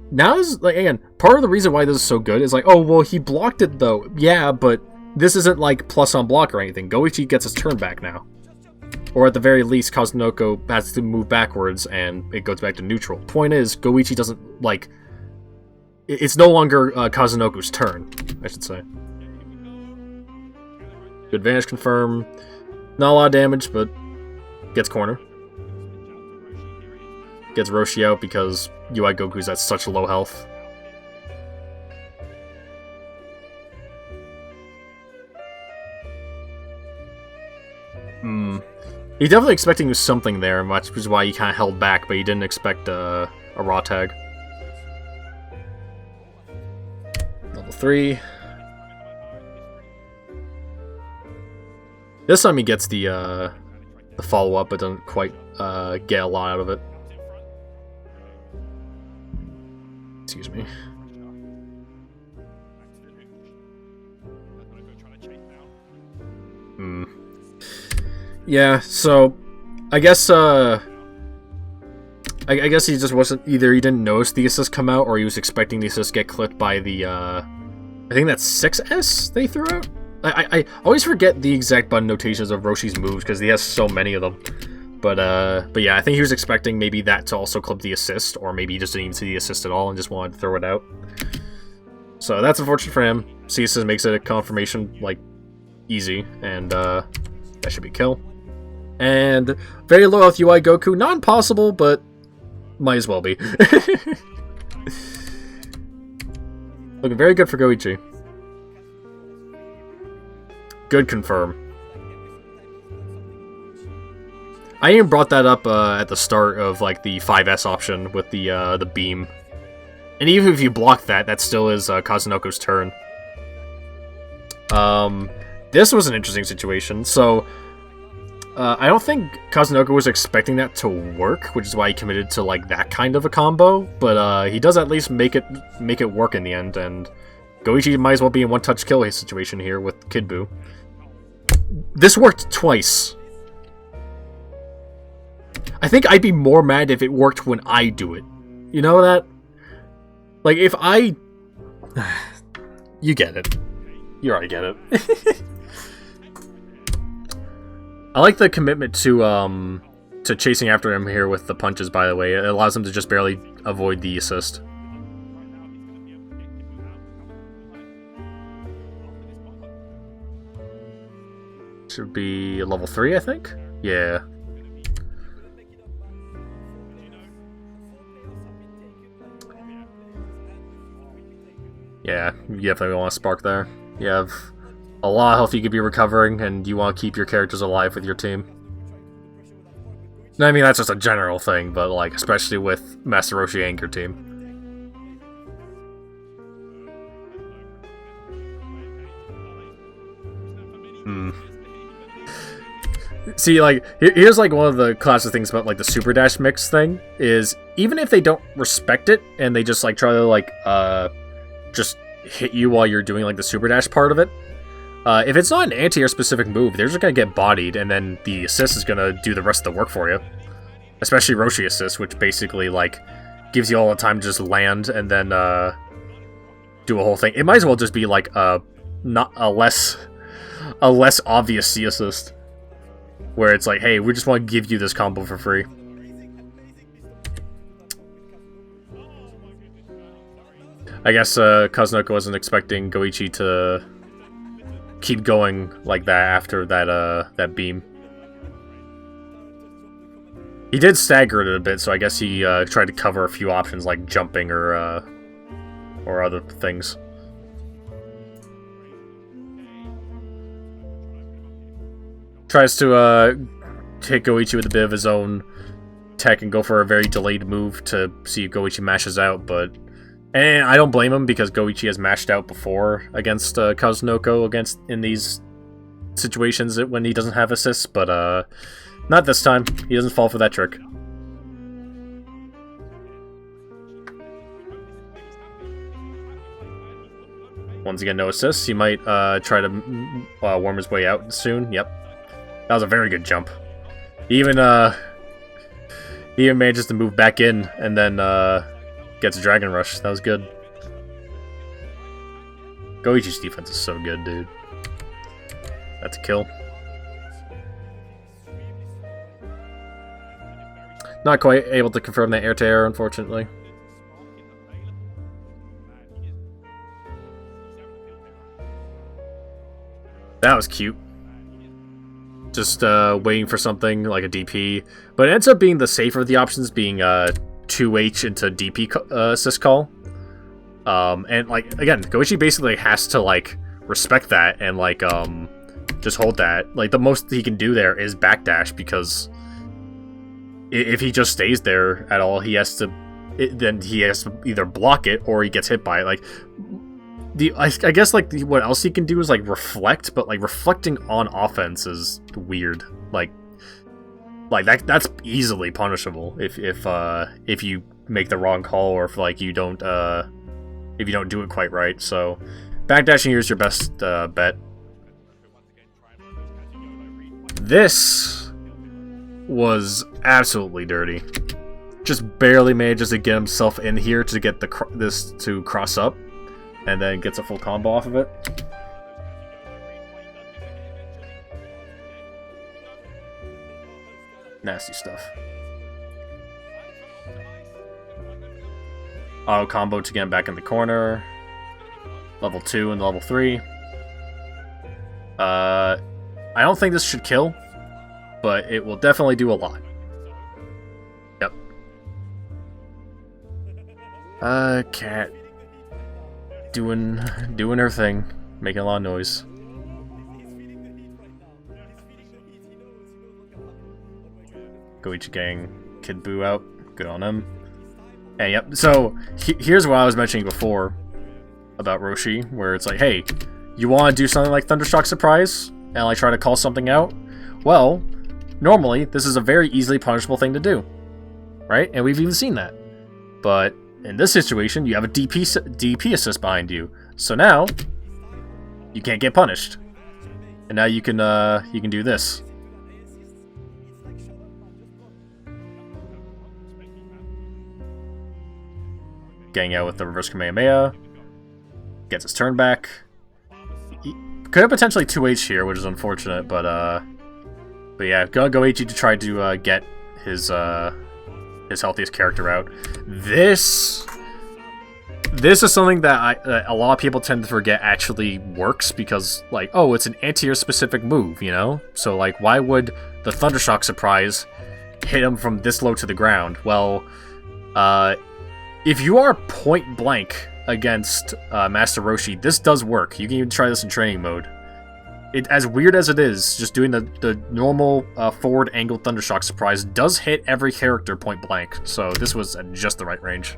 now is again, part of the reason why this is so good is oh well, he blocked it though. Yeah, but this isn't plus on block or anything. Goichi gets his turn back now. Or at the very least, Kazunoko has to move backwards and it goes back to neutral. Point is, Goichi doesn't it's no longer Kazunoko's turn, I should say. Good vanish confirm. Not a lot of damage, but gets corner. gets Roshi out because UI Goku's at such low health. He's definitely expecting something there, which is why he kind of held back, but he didn't expect a raw tag. Level 3. This time he gets the follow-up, but doesn't quite get a lot out of it. Excuse me. Yeah, so I guess I guess he just wasn't, either he didn't notice the assist come out, or he was expecting the assist get clipped by the I think that's 6S they threw out. I always forget the exact button notations of Roshi's moves because he has so many of them. But yeah, I think he was expecting maybe that to also clip the assist, or maybe he just didn't even see the assist at all and just wanted to throw it out. So that's unfortunate for him. C-assist makes it a confirmation, like, easy, and that should be kill. And very low health UI Goku, not impossible, but might as well be. Looking very good for Goichi. Good confirm. I even brought that up at the start of like the 5S option with the beam. And even if you block that, that still is Kazunoko's turn. This was an interesting situation. So I don't think Kazunoko was expecting that to work, which is why he committed to like that kind of a combo. But he does at least make it work in the end, and Goichi might as well be in one-touch kill situation here with Kid Buu. This worked twice. I think I'd be more mad if it worked when I do it. You know that? Like, if I... You get it. You already get it. I like the commitment to chasing after him here with the punches, by the way. It allows him to just barely avoid the assist. Should be level 3, I think? Yeah. Yeah, you definitely want to spark there. You have a lot of health you could be recovering, and you want to keep your characters alive with your team. I mean, that's just a general thing, but like, especially with Master Roshi and your team. See, like, here's like one of the classic things about like the Super Dash mix thing, is even if they don't respect it, and they just like try to like, just hit you while you're doing like the Super Dash part of it, if it's not an anti-air specific move, they're just gonna get bodied, and then the assist is gonna do the rest of the work for you. Especially Roshi assist, which basically like gives you all the time to just land and then do a whole thing. It might as well just be like not a less obvious C assist, where it's like, hey, we just want to give you this combo for free. I guess Kazunoko wasn't expecting Goichi to keep going like that after that beam. He did stagger it a bit, so I guess he tried to cover a few options like jumping or other things. Tries to hit Goichi with a bit of his own tech and go for a very delayed move to see if Goichi mashes out, but... And I don't blame him, because Goichi has mashed out before against Kazunoko in these situations when he doesn't have assists, but not this time. He doesn't fall for that trick. Once again, no assists. He might try to warm his way out soon. Yep. That was a very good jump. He even manages to move back in and then gets a Dragon Rush. That was good. Goichi's defense is so good, dude. That's a kill. Not quite able to confirm that air-to-air, unfortunately. That was cute. just waiting for something like a DP. But it ends up being the safer of the options, being 2H into DP assist call. And like again, Goichi basically has to like respect that and like just hold that. Like the most he can do there is backdash, because if he just stays there at all, he has to then he has to either block it or he gets hit by it. Like I guess like what else he can do is like reflect, but like reflecting on offense is weird. Like that's easily punishable if you make the wrong call, or if like you don't do it quite right. So backdashing here is your best bet. This was absolutely dirty. Just barely manages to get himself in here to get this to cross up, and then gets a full combo off of it. Nasty stuff. Auto combo to get him back in the corner. Level 2 and level 3. I don't think this should kill, but it will definitely do a lot. Yep. Cat doing her thing, making a lot of noise. Goichi gang Kid Buu out. Good on him. And yep, so here's what I was mentioning before about Roshi, where it's like, hey, you want to do something like Thundershock Surprise and like try to call something out? Well, normally this is a very easily punishable thing to do, right? And we've even seen that. But in this situation, you have a DP assist behind you, so now you can't get punished, and now you can do this. Getting out with the reverse Kamehameha. Gets his turn back. He could have potentially 2H here, which is unfortunate, but yeah, Goichi to try to get his healthiest character out. This is something that a lot of people tend to forget actually works, because like, oh, it's an anti-air specific move, you know? So like, why would the Thundershock Surprise hit him from this low to the ground? Well, if you are point blank against Master Roshi, this does work. You can even try this in training mode. As weird as it is, just doing the normal forward angle Thundershock Surprise does hit every character point blank. So this was at just the right range.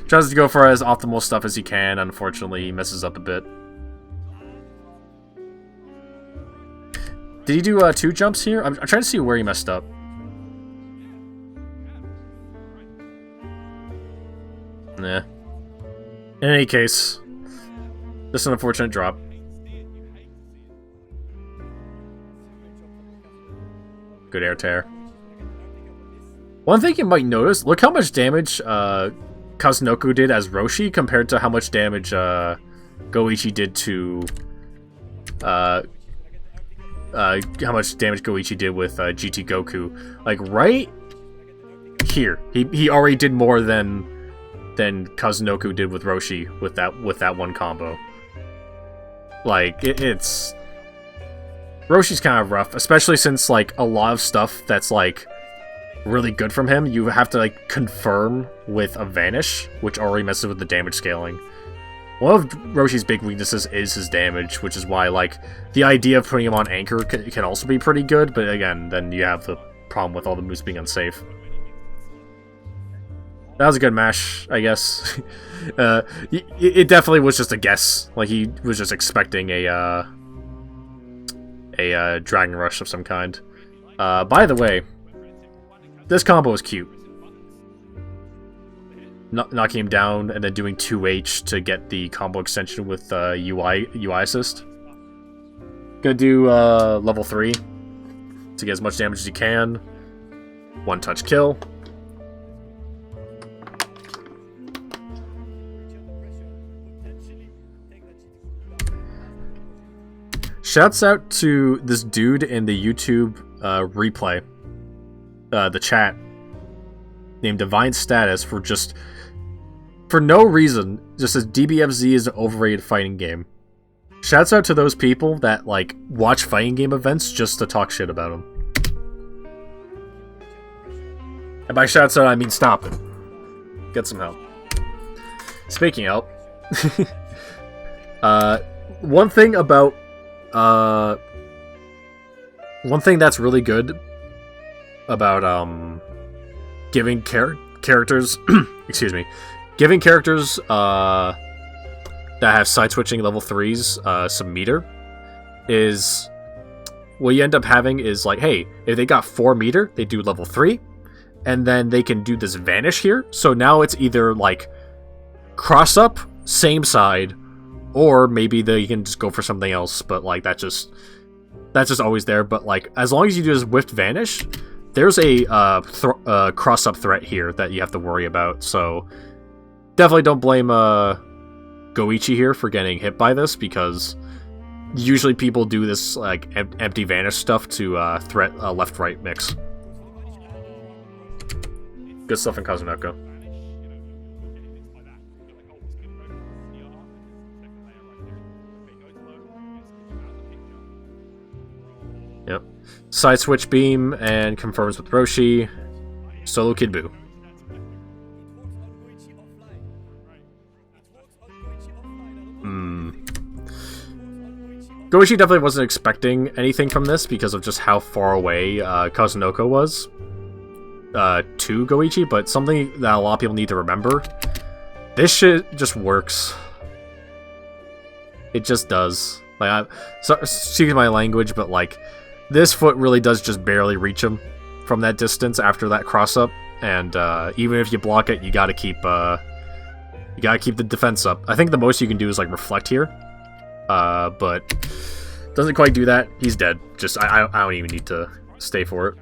Tries to go for as optimal stuff as he can. Unfortunately, he messes up a bit. Did he do 2 jumps here? I'm trying to see where he messed up. Nah. In any case, just an unfortunate drop. Good air tear. One thing you might notice, look how much damage Kazunoko did as Roshi compared to how much damage Goichi did to how much damage Goichi did with GT Goku. Like right here, he already did more than Kazunoko did with Roshi with that one combo. Like it's Roshi's kind of rough, especially since like a lot of stuff that's like really good from him, you have to like confirm with a Vanish, which already messes with the damage scaling. One of Roshi's big weaknesses is his damage, which is why like the idea of putting him on Anchor can also be pretty good, but again, then you have the problem with all the moves being unsafe. That was a good mash, I guess. It definitely was just a guess. Like he was just expecting a Dragon Rush of some kind. By the way, this combo is cute. Knocking him down and then doing 2H to get the combo extension with UI assist. Gonna do level 3 to get as much damage as you can. 1-touch kill. Shouts out to this dude in the YouTube replay, the chat. named Divine Status for no reason, just as DBFZ is an overrated fighting game. Shouts out to those people that, like, watch fighting game events just to talk shit about them. And by shouts out, I mean stop it. Get some help. Speaking of help, one thing that's really good about giving characters excuse me, giving characters that have side switching level 3s some meter is what you end up having is like, hey, if they got 4 meter, they do level 3, and then they can do this vanish here. So now it's either like cross up, same side, or maybe they can just go for something else, but like that's just always there. But like as long as you do this whiffed vanish, there's a cross up threat here that you have to worry about. So definitely don't blame Goichi here for getting hit by this, because usually people do this like empty vanish stuff to threat left-right mix. Good stuff in Kazunoko. Yep. Side switch beam and confirms with Roshi. Solo Kid Buu. Goichi definitely wasn't expecting anything from this because of just how far away Kazunoko was to Goichi, but something that a lot of people need to remember, this shit just works. It just does. Like, excuse my language, but like, this foot really does just barely reach him from that distance after that cross up, and even if you block it, you gotta keep the defense up. I think the most you can do is like reflect here. But doesn't quite do that. He's dead. Just I don't even need to stay for it.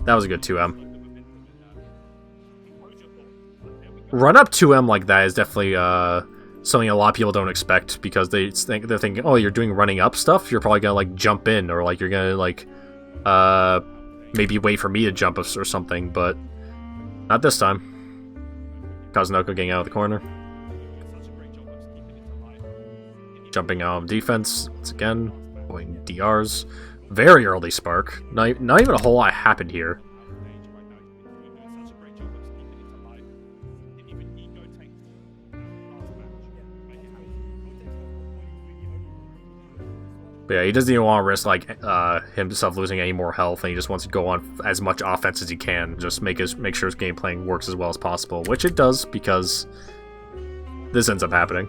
That was a good 2M. Run up 2M like that is definitely something a lot of people don't expect, because they're thinking, oh, you're doing running up stuff, you're probably gonna like jump in, or like you're gonna like maybe wait for me to jump or something, but not this time. Kazunoko getting out of the corner. Jumping out of defense once again. Going DRs. Very early spark. Not even a whole lot happened here. But yeah, he doesn't even want to risk like himself losing any more health, and he just wants to go on as much offense as he can. Just make sure his game playing works as well as possible, which it does, because this ends up happening.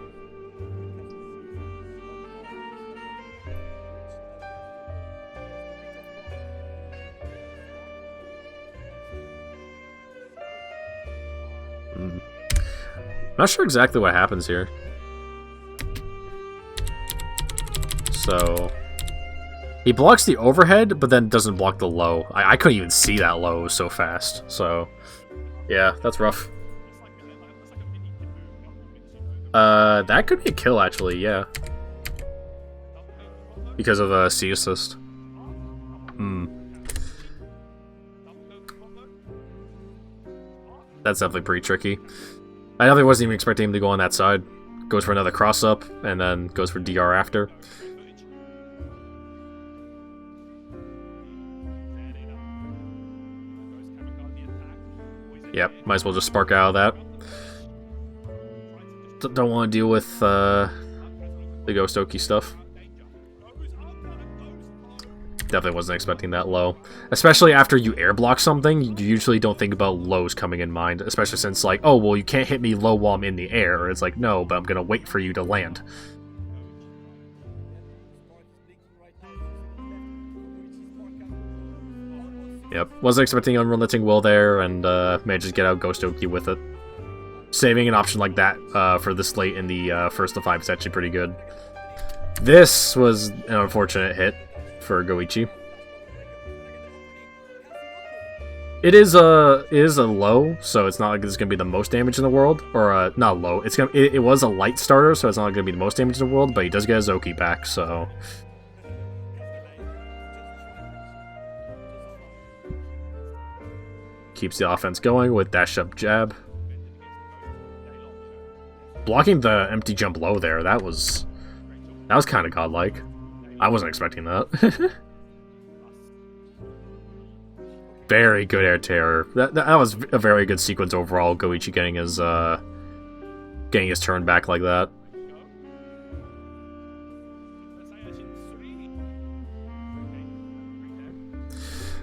Not sure exactly what happens here. So he blocks the overhead, but then doesn't block the low. I couldn't even see that low, it was so fast. So yeah, that's rough. That could be a kill actually, yeah. Because of C assist. That's definitely pretty tricky. I definitely wasn't even expecting him to go on that side. Goes for another cross up, and then goes for DR after. Yep, might as well just spark out of that. Don't want to deal with the Ghost Oki stuff. Definitely wasn't expecting that low. Especially after you air block something, you usually don't think about lows coming in mind. Especially since, like, oh, well, you can't hit me low while I'm in the air. It's like, no, but I'm going to wait for you to land. Yep, wasn't expecting Unrelenting Will there, and managed to get out Ghost Oki with it. Saving an option like that for this late in the first of 5 is actually pretty good. This was an unfortunate hit for Goichi. It is a low, so it's not like it's gonna be the most damage in the world, or not low. It was a light starter, so it's not gonna be the most damage in the world, but he does get his Oki back, so keeps the offense going with dash up jab. Blocking the empty jump low there, that was kind of godlike. I wasn't expecting that. Very good air terror. That was a very good sequence overall. Goichi getting his turn back like that.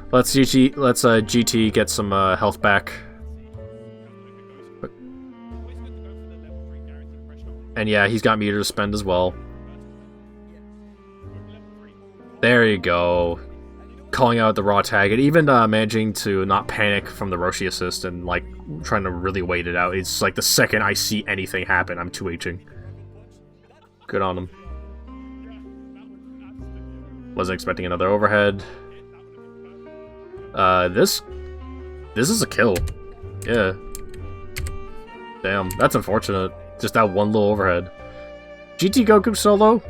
Let's GT get some health back. And yeah, he's got meter to spend as well. There you go. Calling out the raw tag, and even managing to not panic from the Roshi assist and like trying to really wait it out. It's like the second I see anything happen, I'm 2H'ing. Good on him. Wasn't expecting another overhead. This is a kill. Yeah. Damn, that's unfortunate. Just that one little overhead. GT Goku solo.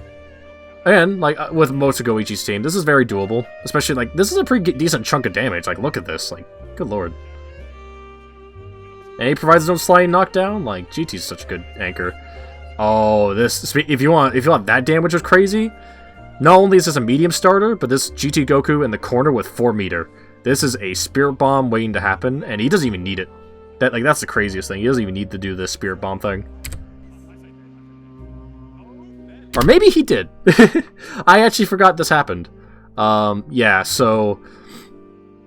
And, like, with most of Goichi's team, this is very doable. Especially, like, this is a pretty decent chunk of damage. Like, look at this. Like, good lord. And he provides his own sliding knockdown. Like, GT's such a good anchor. Oh, this... If you want that damage was crazy, not only is this a medium starter, but this GT Goku in the corner with 4 meter. This is a Spirit Bomb waiting to happen, and he doesn't even need it. That's the craziest thing. He doesn't even need to do this Spirit Bomb thing. Or maybe he did. I actually forgot this happened. Yeah, so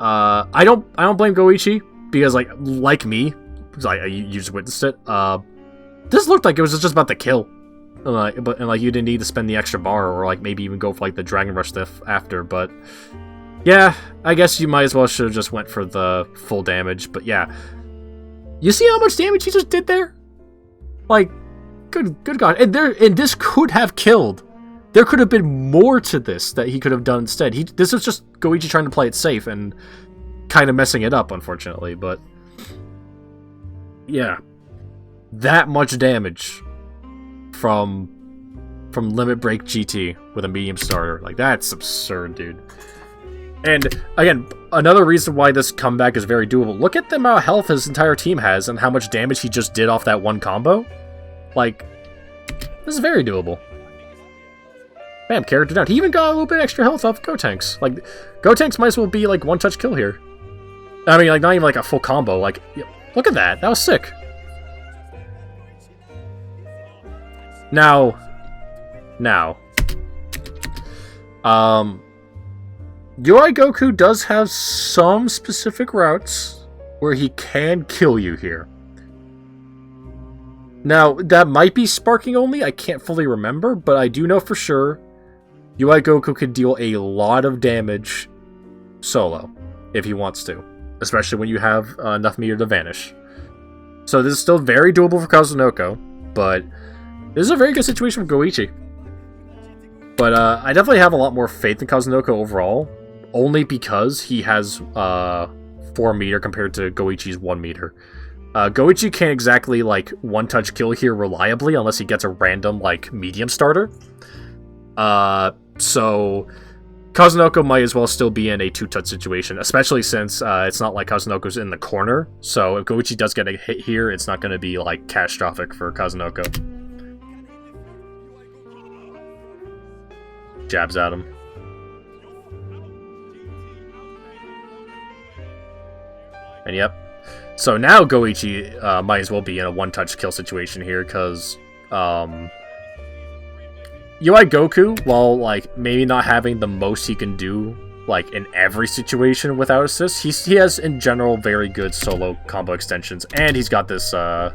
I don't blame Goichi because like me, you just witnessed it. This looked like it was just about to kill. But you didn't need to spend the extra bar or like maybe even go for like the Dragon Rush stuff after, but yeah, I guess you might as well should have just went for the full damage. But yeah. You see how much damage he just did there? Like, good God. And this could have killed. There could have been more to this that he could have done instead. This was just Goichi trying to play it safe and kind of messing it up, unfortunately. But, yeah. That much damage from Limit Break GT with a medium starter. Like, that's absurd, dude. And, again, another reason why this comeback is very doable. Look at the amount of health his entire team has and how much damage he just did off that one combo. Like, this is very doable. Bam, character down. He even got a little bit extra health off Gotenks. Like, Gotenks might as well be, like, one-touch kill here. I mean, like, not even, like, a full combo. Like, look at that. That was sick. Now. UI Goku does have some specific routes where he can kill you here. Now, that might be sparking only, I can't fully remember, but I do know for sure UI Goku could deal a lot of damage solo, if he wants to. Especially when you have enough meter to vanish. So this is still very doable for Kazunoko, but this is a very good situation for Goichi. But I definitely have a lot more faith in Kazunoko overall, only because he has 4 meter compared to Goichi's 1 meter. Goichi can't exactly, like, one-touch kill here reliably unless he gets a random, like, medium starter. So Kazunoko might as well still be in a 2-touch situation, especially since it's not like Kazunoko's in the corner. So if Goichi does get a hit here, it's not going to be, like, catastrophic for Kazunoko. Jabs at him. And yep. So now Goichi might as well be in a one-touch kill situation here, because UI Goku, while like maybe not having the most he can do like in every situation without assists, he has in general very good solo combo extensions, and he's got this okay,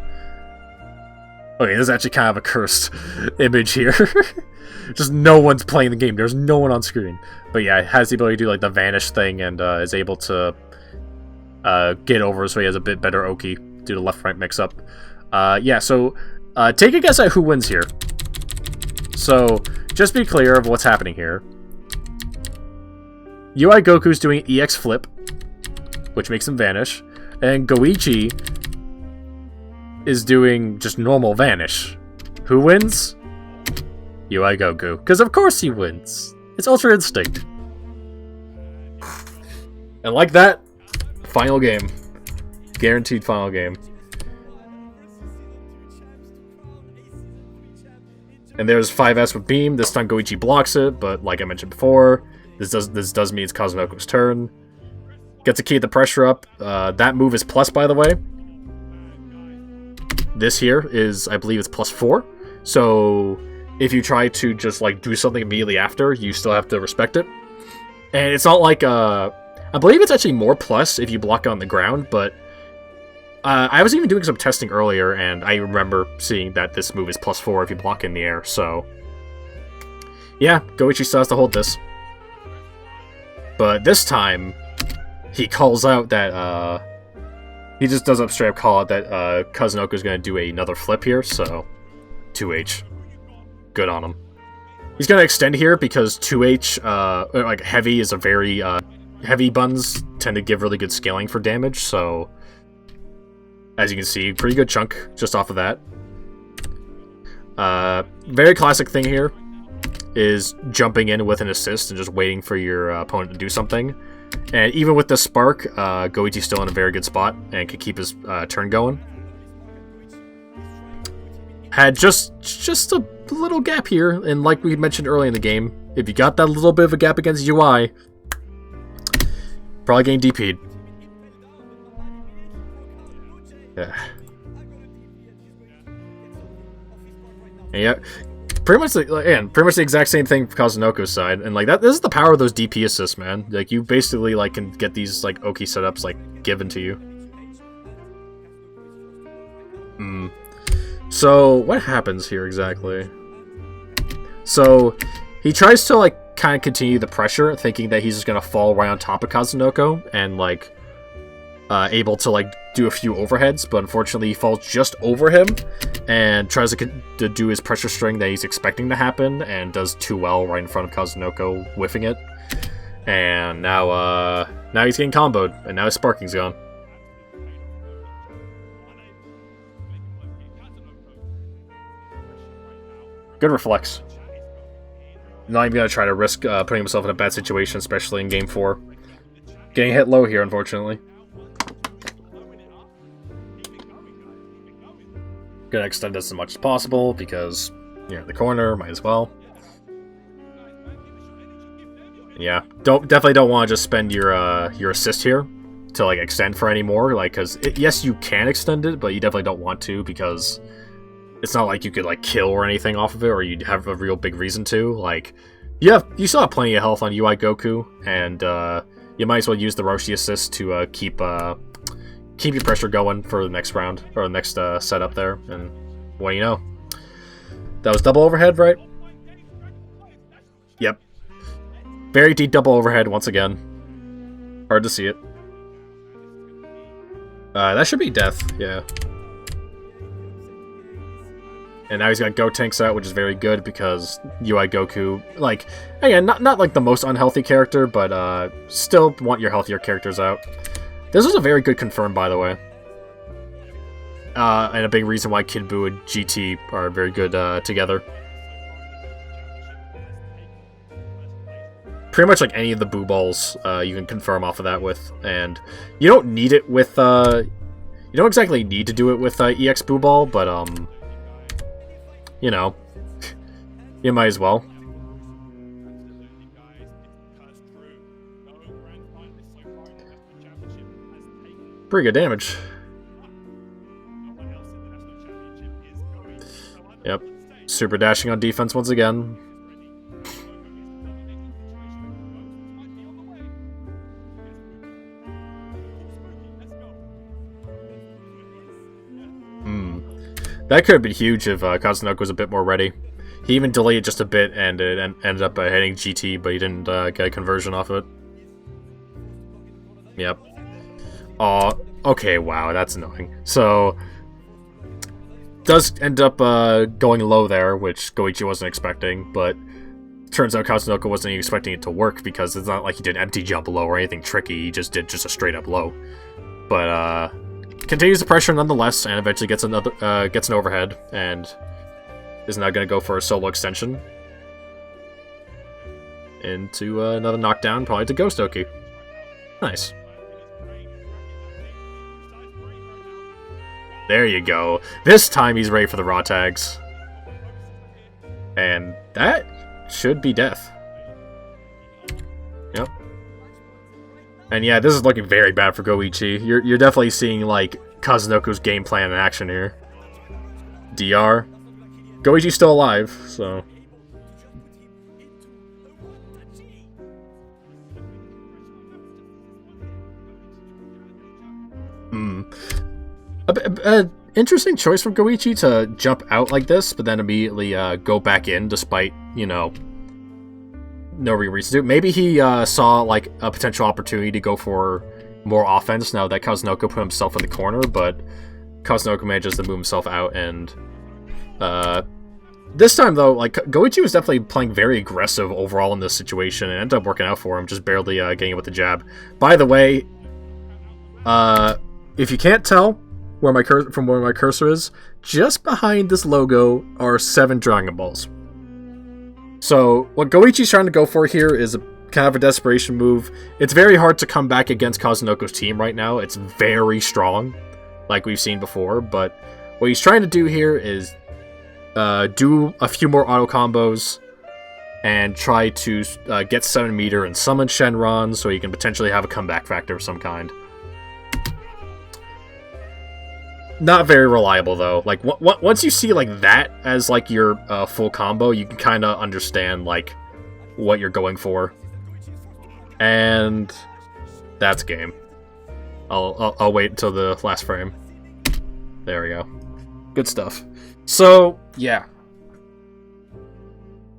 this is actually kind of a cursed image here. Just no one's playing the game, there's no one on screen. But yeah, it has the ability to do like the vanish thing, and is able to get over so he has a bit better Oki due to left-right mix-up. Yeah, so take a guess at who wins here. So, just be clear of what's happening here. UI Goku's doing EX Flip, which makes him vanish, and Goichi is doing just normal vanish. Who wins? UI Goku. Because of course he wins. It's Ultra Instinct. And like that, final game. guaranteed final game. And there's 5S with Beam. This time Goichi blocks it, but like I mentioned before, this does mean it's Kazunoko's turn. Gets to keep the pressure up. That move is plus, by the way. This here is, I believe it's +4. So if you try to just like do something immediately after, you still have to respect it. And it's not like I believe it's actually more plus if you block it on the ground, but I was even doing some testing earlier, and I remember seeing that this move is +4 if you block in the air, so... Yeah, Goichi still has to hold this. But this time, he calls out that, he just does straight up call out that Kazunoko's going to do another flip here, so... 2H. Good on him. He's going to extend here because 2H, like, heavy is a very, heavy buttons tend to give really good scaling for damage, so... As you can see, pretty good chunk just off of that. Very classic thing here is jumping in with an assist and just waiting for your opponent to do something. And even with the spark, Goichi's still in a very good spot and can keep his turn going. Had just a little gap here, and like we mentioned earlier in the game, if you got that little bit of a gap against UI, probably getting DP'd. Yeah. And yeah, pretty much the exact same thing for Kazunoko's side, and like this is the power of those DP assists, man. Like you basically like can get these like Oki setups like given to you. So what happens here exactly? So he tries to like kind of continue the pressure, thinking that he's just gonna fall right on top of Kazunoko and like able to like do a few overheads, but unfortunately he falls just over him and tries to do his pressure string that he's expecting to happen and does too well right in front of Kazunoko, whiffing it. And now he's getting comboed, and now his sparking's gone. Good reflex. Not even gonna try to risk putting himself in a bad situation, especially in Game 4. Getting hit low here, unfortunately. Gonna extend this as much as possible because you're in the corner, might as well. Yeah, definitely don't want to just spend your assist here to like extend for any more, like, because yes, you can extend it, but you definitely don't want to because it's not like you could like kill or anything off of it, or you'd have a real big reason to. Like, you still have plenty of health on UI Goku, and you might as well use the Roshi assist to keep your pressure going for the next round, or the next setup there, and what do you know? That was double overhead, right? Yep. Very deep double overhead once again. Hard to see it. That should be death, yeah. And now he's got Gotenks out, which is very good because UI Goku, like, again, not like the most unhealthy character, but still want your healthier characters out. This was a very good confirm, by the way. And a big reason why Kid Buu and GT are very good together. Pretty much like any of the Buu balls you can confirm off of that with. And you don't need it with... you don't exactly need to do it with EX Buu ball, but, you know, you might as well. Pretty good damage. Yep. Super dashing on defense once again. That could have been huge if Kazunoko was a bit more ready. He even delayed just a bit and it ended up hitting GT, but he didn't get a conversion off of it. Yep. Okay, wow, that's annoying. So, does end up going low there, which Goichi wasn't expecting, but turns out Kazunoko wasn't even expecting it to work because it's not like he did an empty jump low or anything tricky, he just did just a straight up low. But, continues the pressure nonetheless, and eventually gets an overhead, and is now going to go for a solo extension. Into another knockdown, probably to Ghost Oki. Nice. There you go. This time he's ready for the raw tags. And that should be death. Yep. And yeah, this is looking very bad for Goichi. You're definitely seeing, like, Kazunoko's game plan in action here. DR. Goichi's still alive, so... Interesting choice from Goichi to jump out like this, but then immediately go back in, despite, you know, no real reason to. Maybe he saw, like, a potential opportunity to go for more offense now that Kazunoko put himself in the corner, but Kazunoko manages to move himself out, and this time, though, like, Goichi was definitely playing very aggressive overall in this situation, and ended up working out for him, just barely getting it with the jab. By the way, if you can't tell where my cursor is, just behind this logo are 7 Dragon Balls. So what Goichi's trying to go for here is a kind of a desperation move. It's very hard to come back against Kazunoko's team right now. It's very strong, like we've seen before, but what he's trying to do here is do a few more auto combos and try to get 7 meter and summon Shenron so he can potentially have a comeback factor of some kind. Not very reliable, though. Like, once you see, like, that as, like, your full combo, you can kind of understand, like, what you're going for. And that's game. I'll wait until the last frame. There we go. Good stuff. So, yeah.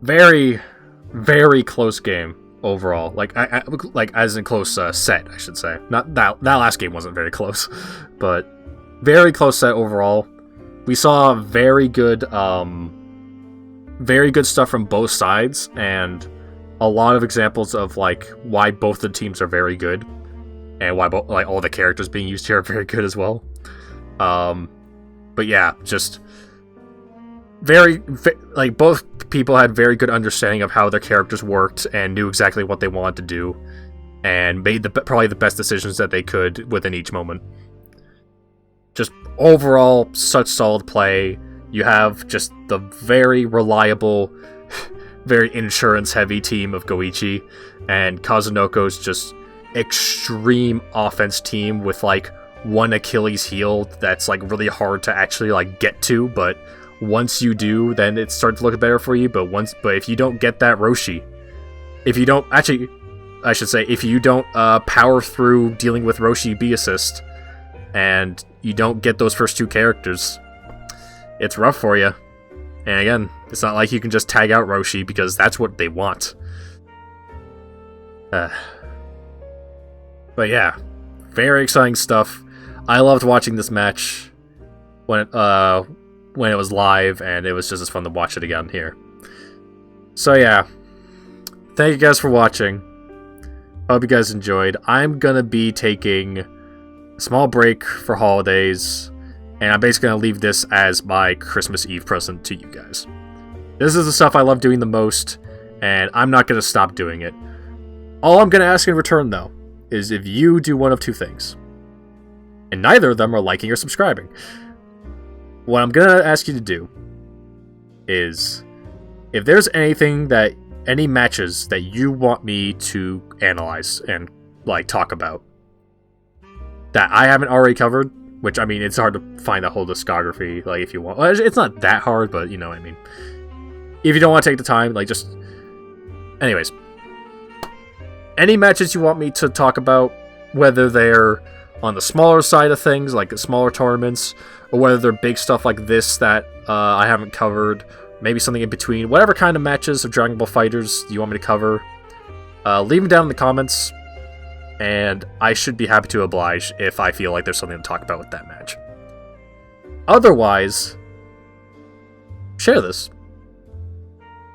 Very, very close game overall. Like, like as in close set, I should say. Not that last game wasn't very close, but very close set overall. We saw very good stuff from both sides, and a lot of examples of, like, why both the teams are very good, and why like all the characters being used here are very good as well. But yeah, just like, both people had very good understanding of how their characters worked and knew exactly what they wanted to do, and made probably the best decisions that they could within each moment. Just overall, such solid play. You have just the very reliable, very insurance-heavy team of Goichi, and Kazunoko's just extreme offense team with, like, one Achilles heel that's, like, really hard to actually, like, get to, but once you do, then it starts to look better for you. But if you don't get that Roshi, if you don't power through dealing with Roshi B assist, and you don't get those first 2 characters, it's rough for you. And again, it's not like you can just tag out Roshi, because that's what they want. But yeah, very exciting stuff. I loved watching this match when it was live, and it was just as fun to watch it again here. So yeah, thank you guys for watching. Hope you guys enjoyed. I'm gonna be taking a small break for holidays, and I'm basically going to leave this as my Christmas Eve present to you guys. This is the stuff I love doing the most, and I'm not going to stop doing it. All I'm going to ask in return, though, is if you do one of 2 things. And neither of them are liking or subscribing. What I'm going to ask you to do is, if there's any matches that you want me to analyze and, like, talk about, that I haven't already covered, which, I mean, it's hard to find a whole discography, like, if you want. Well, it's not that hard, but you know what I mean. If you don't want to take the time, like, just... Anyways. Any matches you want me to talk about, whether they're on the smaller side of things, like the smaller tournaments, or whether they're big stuff like this that I haven't covered, maybe something in between, whatever kind of matches of Dragon Ball FighterZ you want me to cover, leave them down in the comments. And I should be happy to oblige if I feel like there's something to talk about with that match. Otherwise, share this.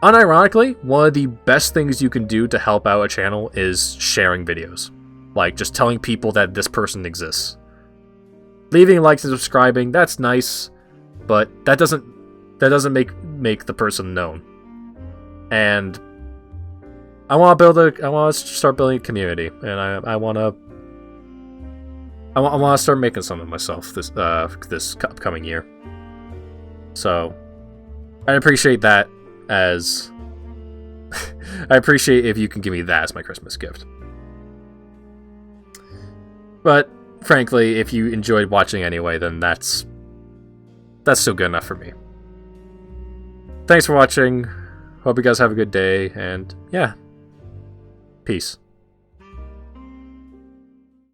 Unironically, one of the best things you can do to help out a channel is sharing videos. Like, just telling people that this person exists. Leaving likes and subscribing, that's nice, but that doesn't make the person known. And I want to start building a community, and I want to I want to start making something myself this upcoming year. So I appreciate that as I appreciate if you can give me that as my Christmas gift. But frankly, if you enjoyed watching anyway, then that's still good enough for me. Thanks for watching. Hope you guys have a good day, and yeah, peace.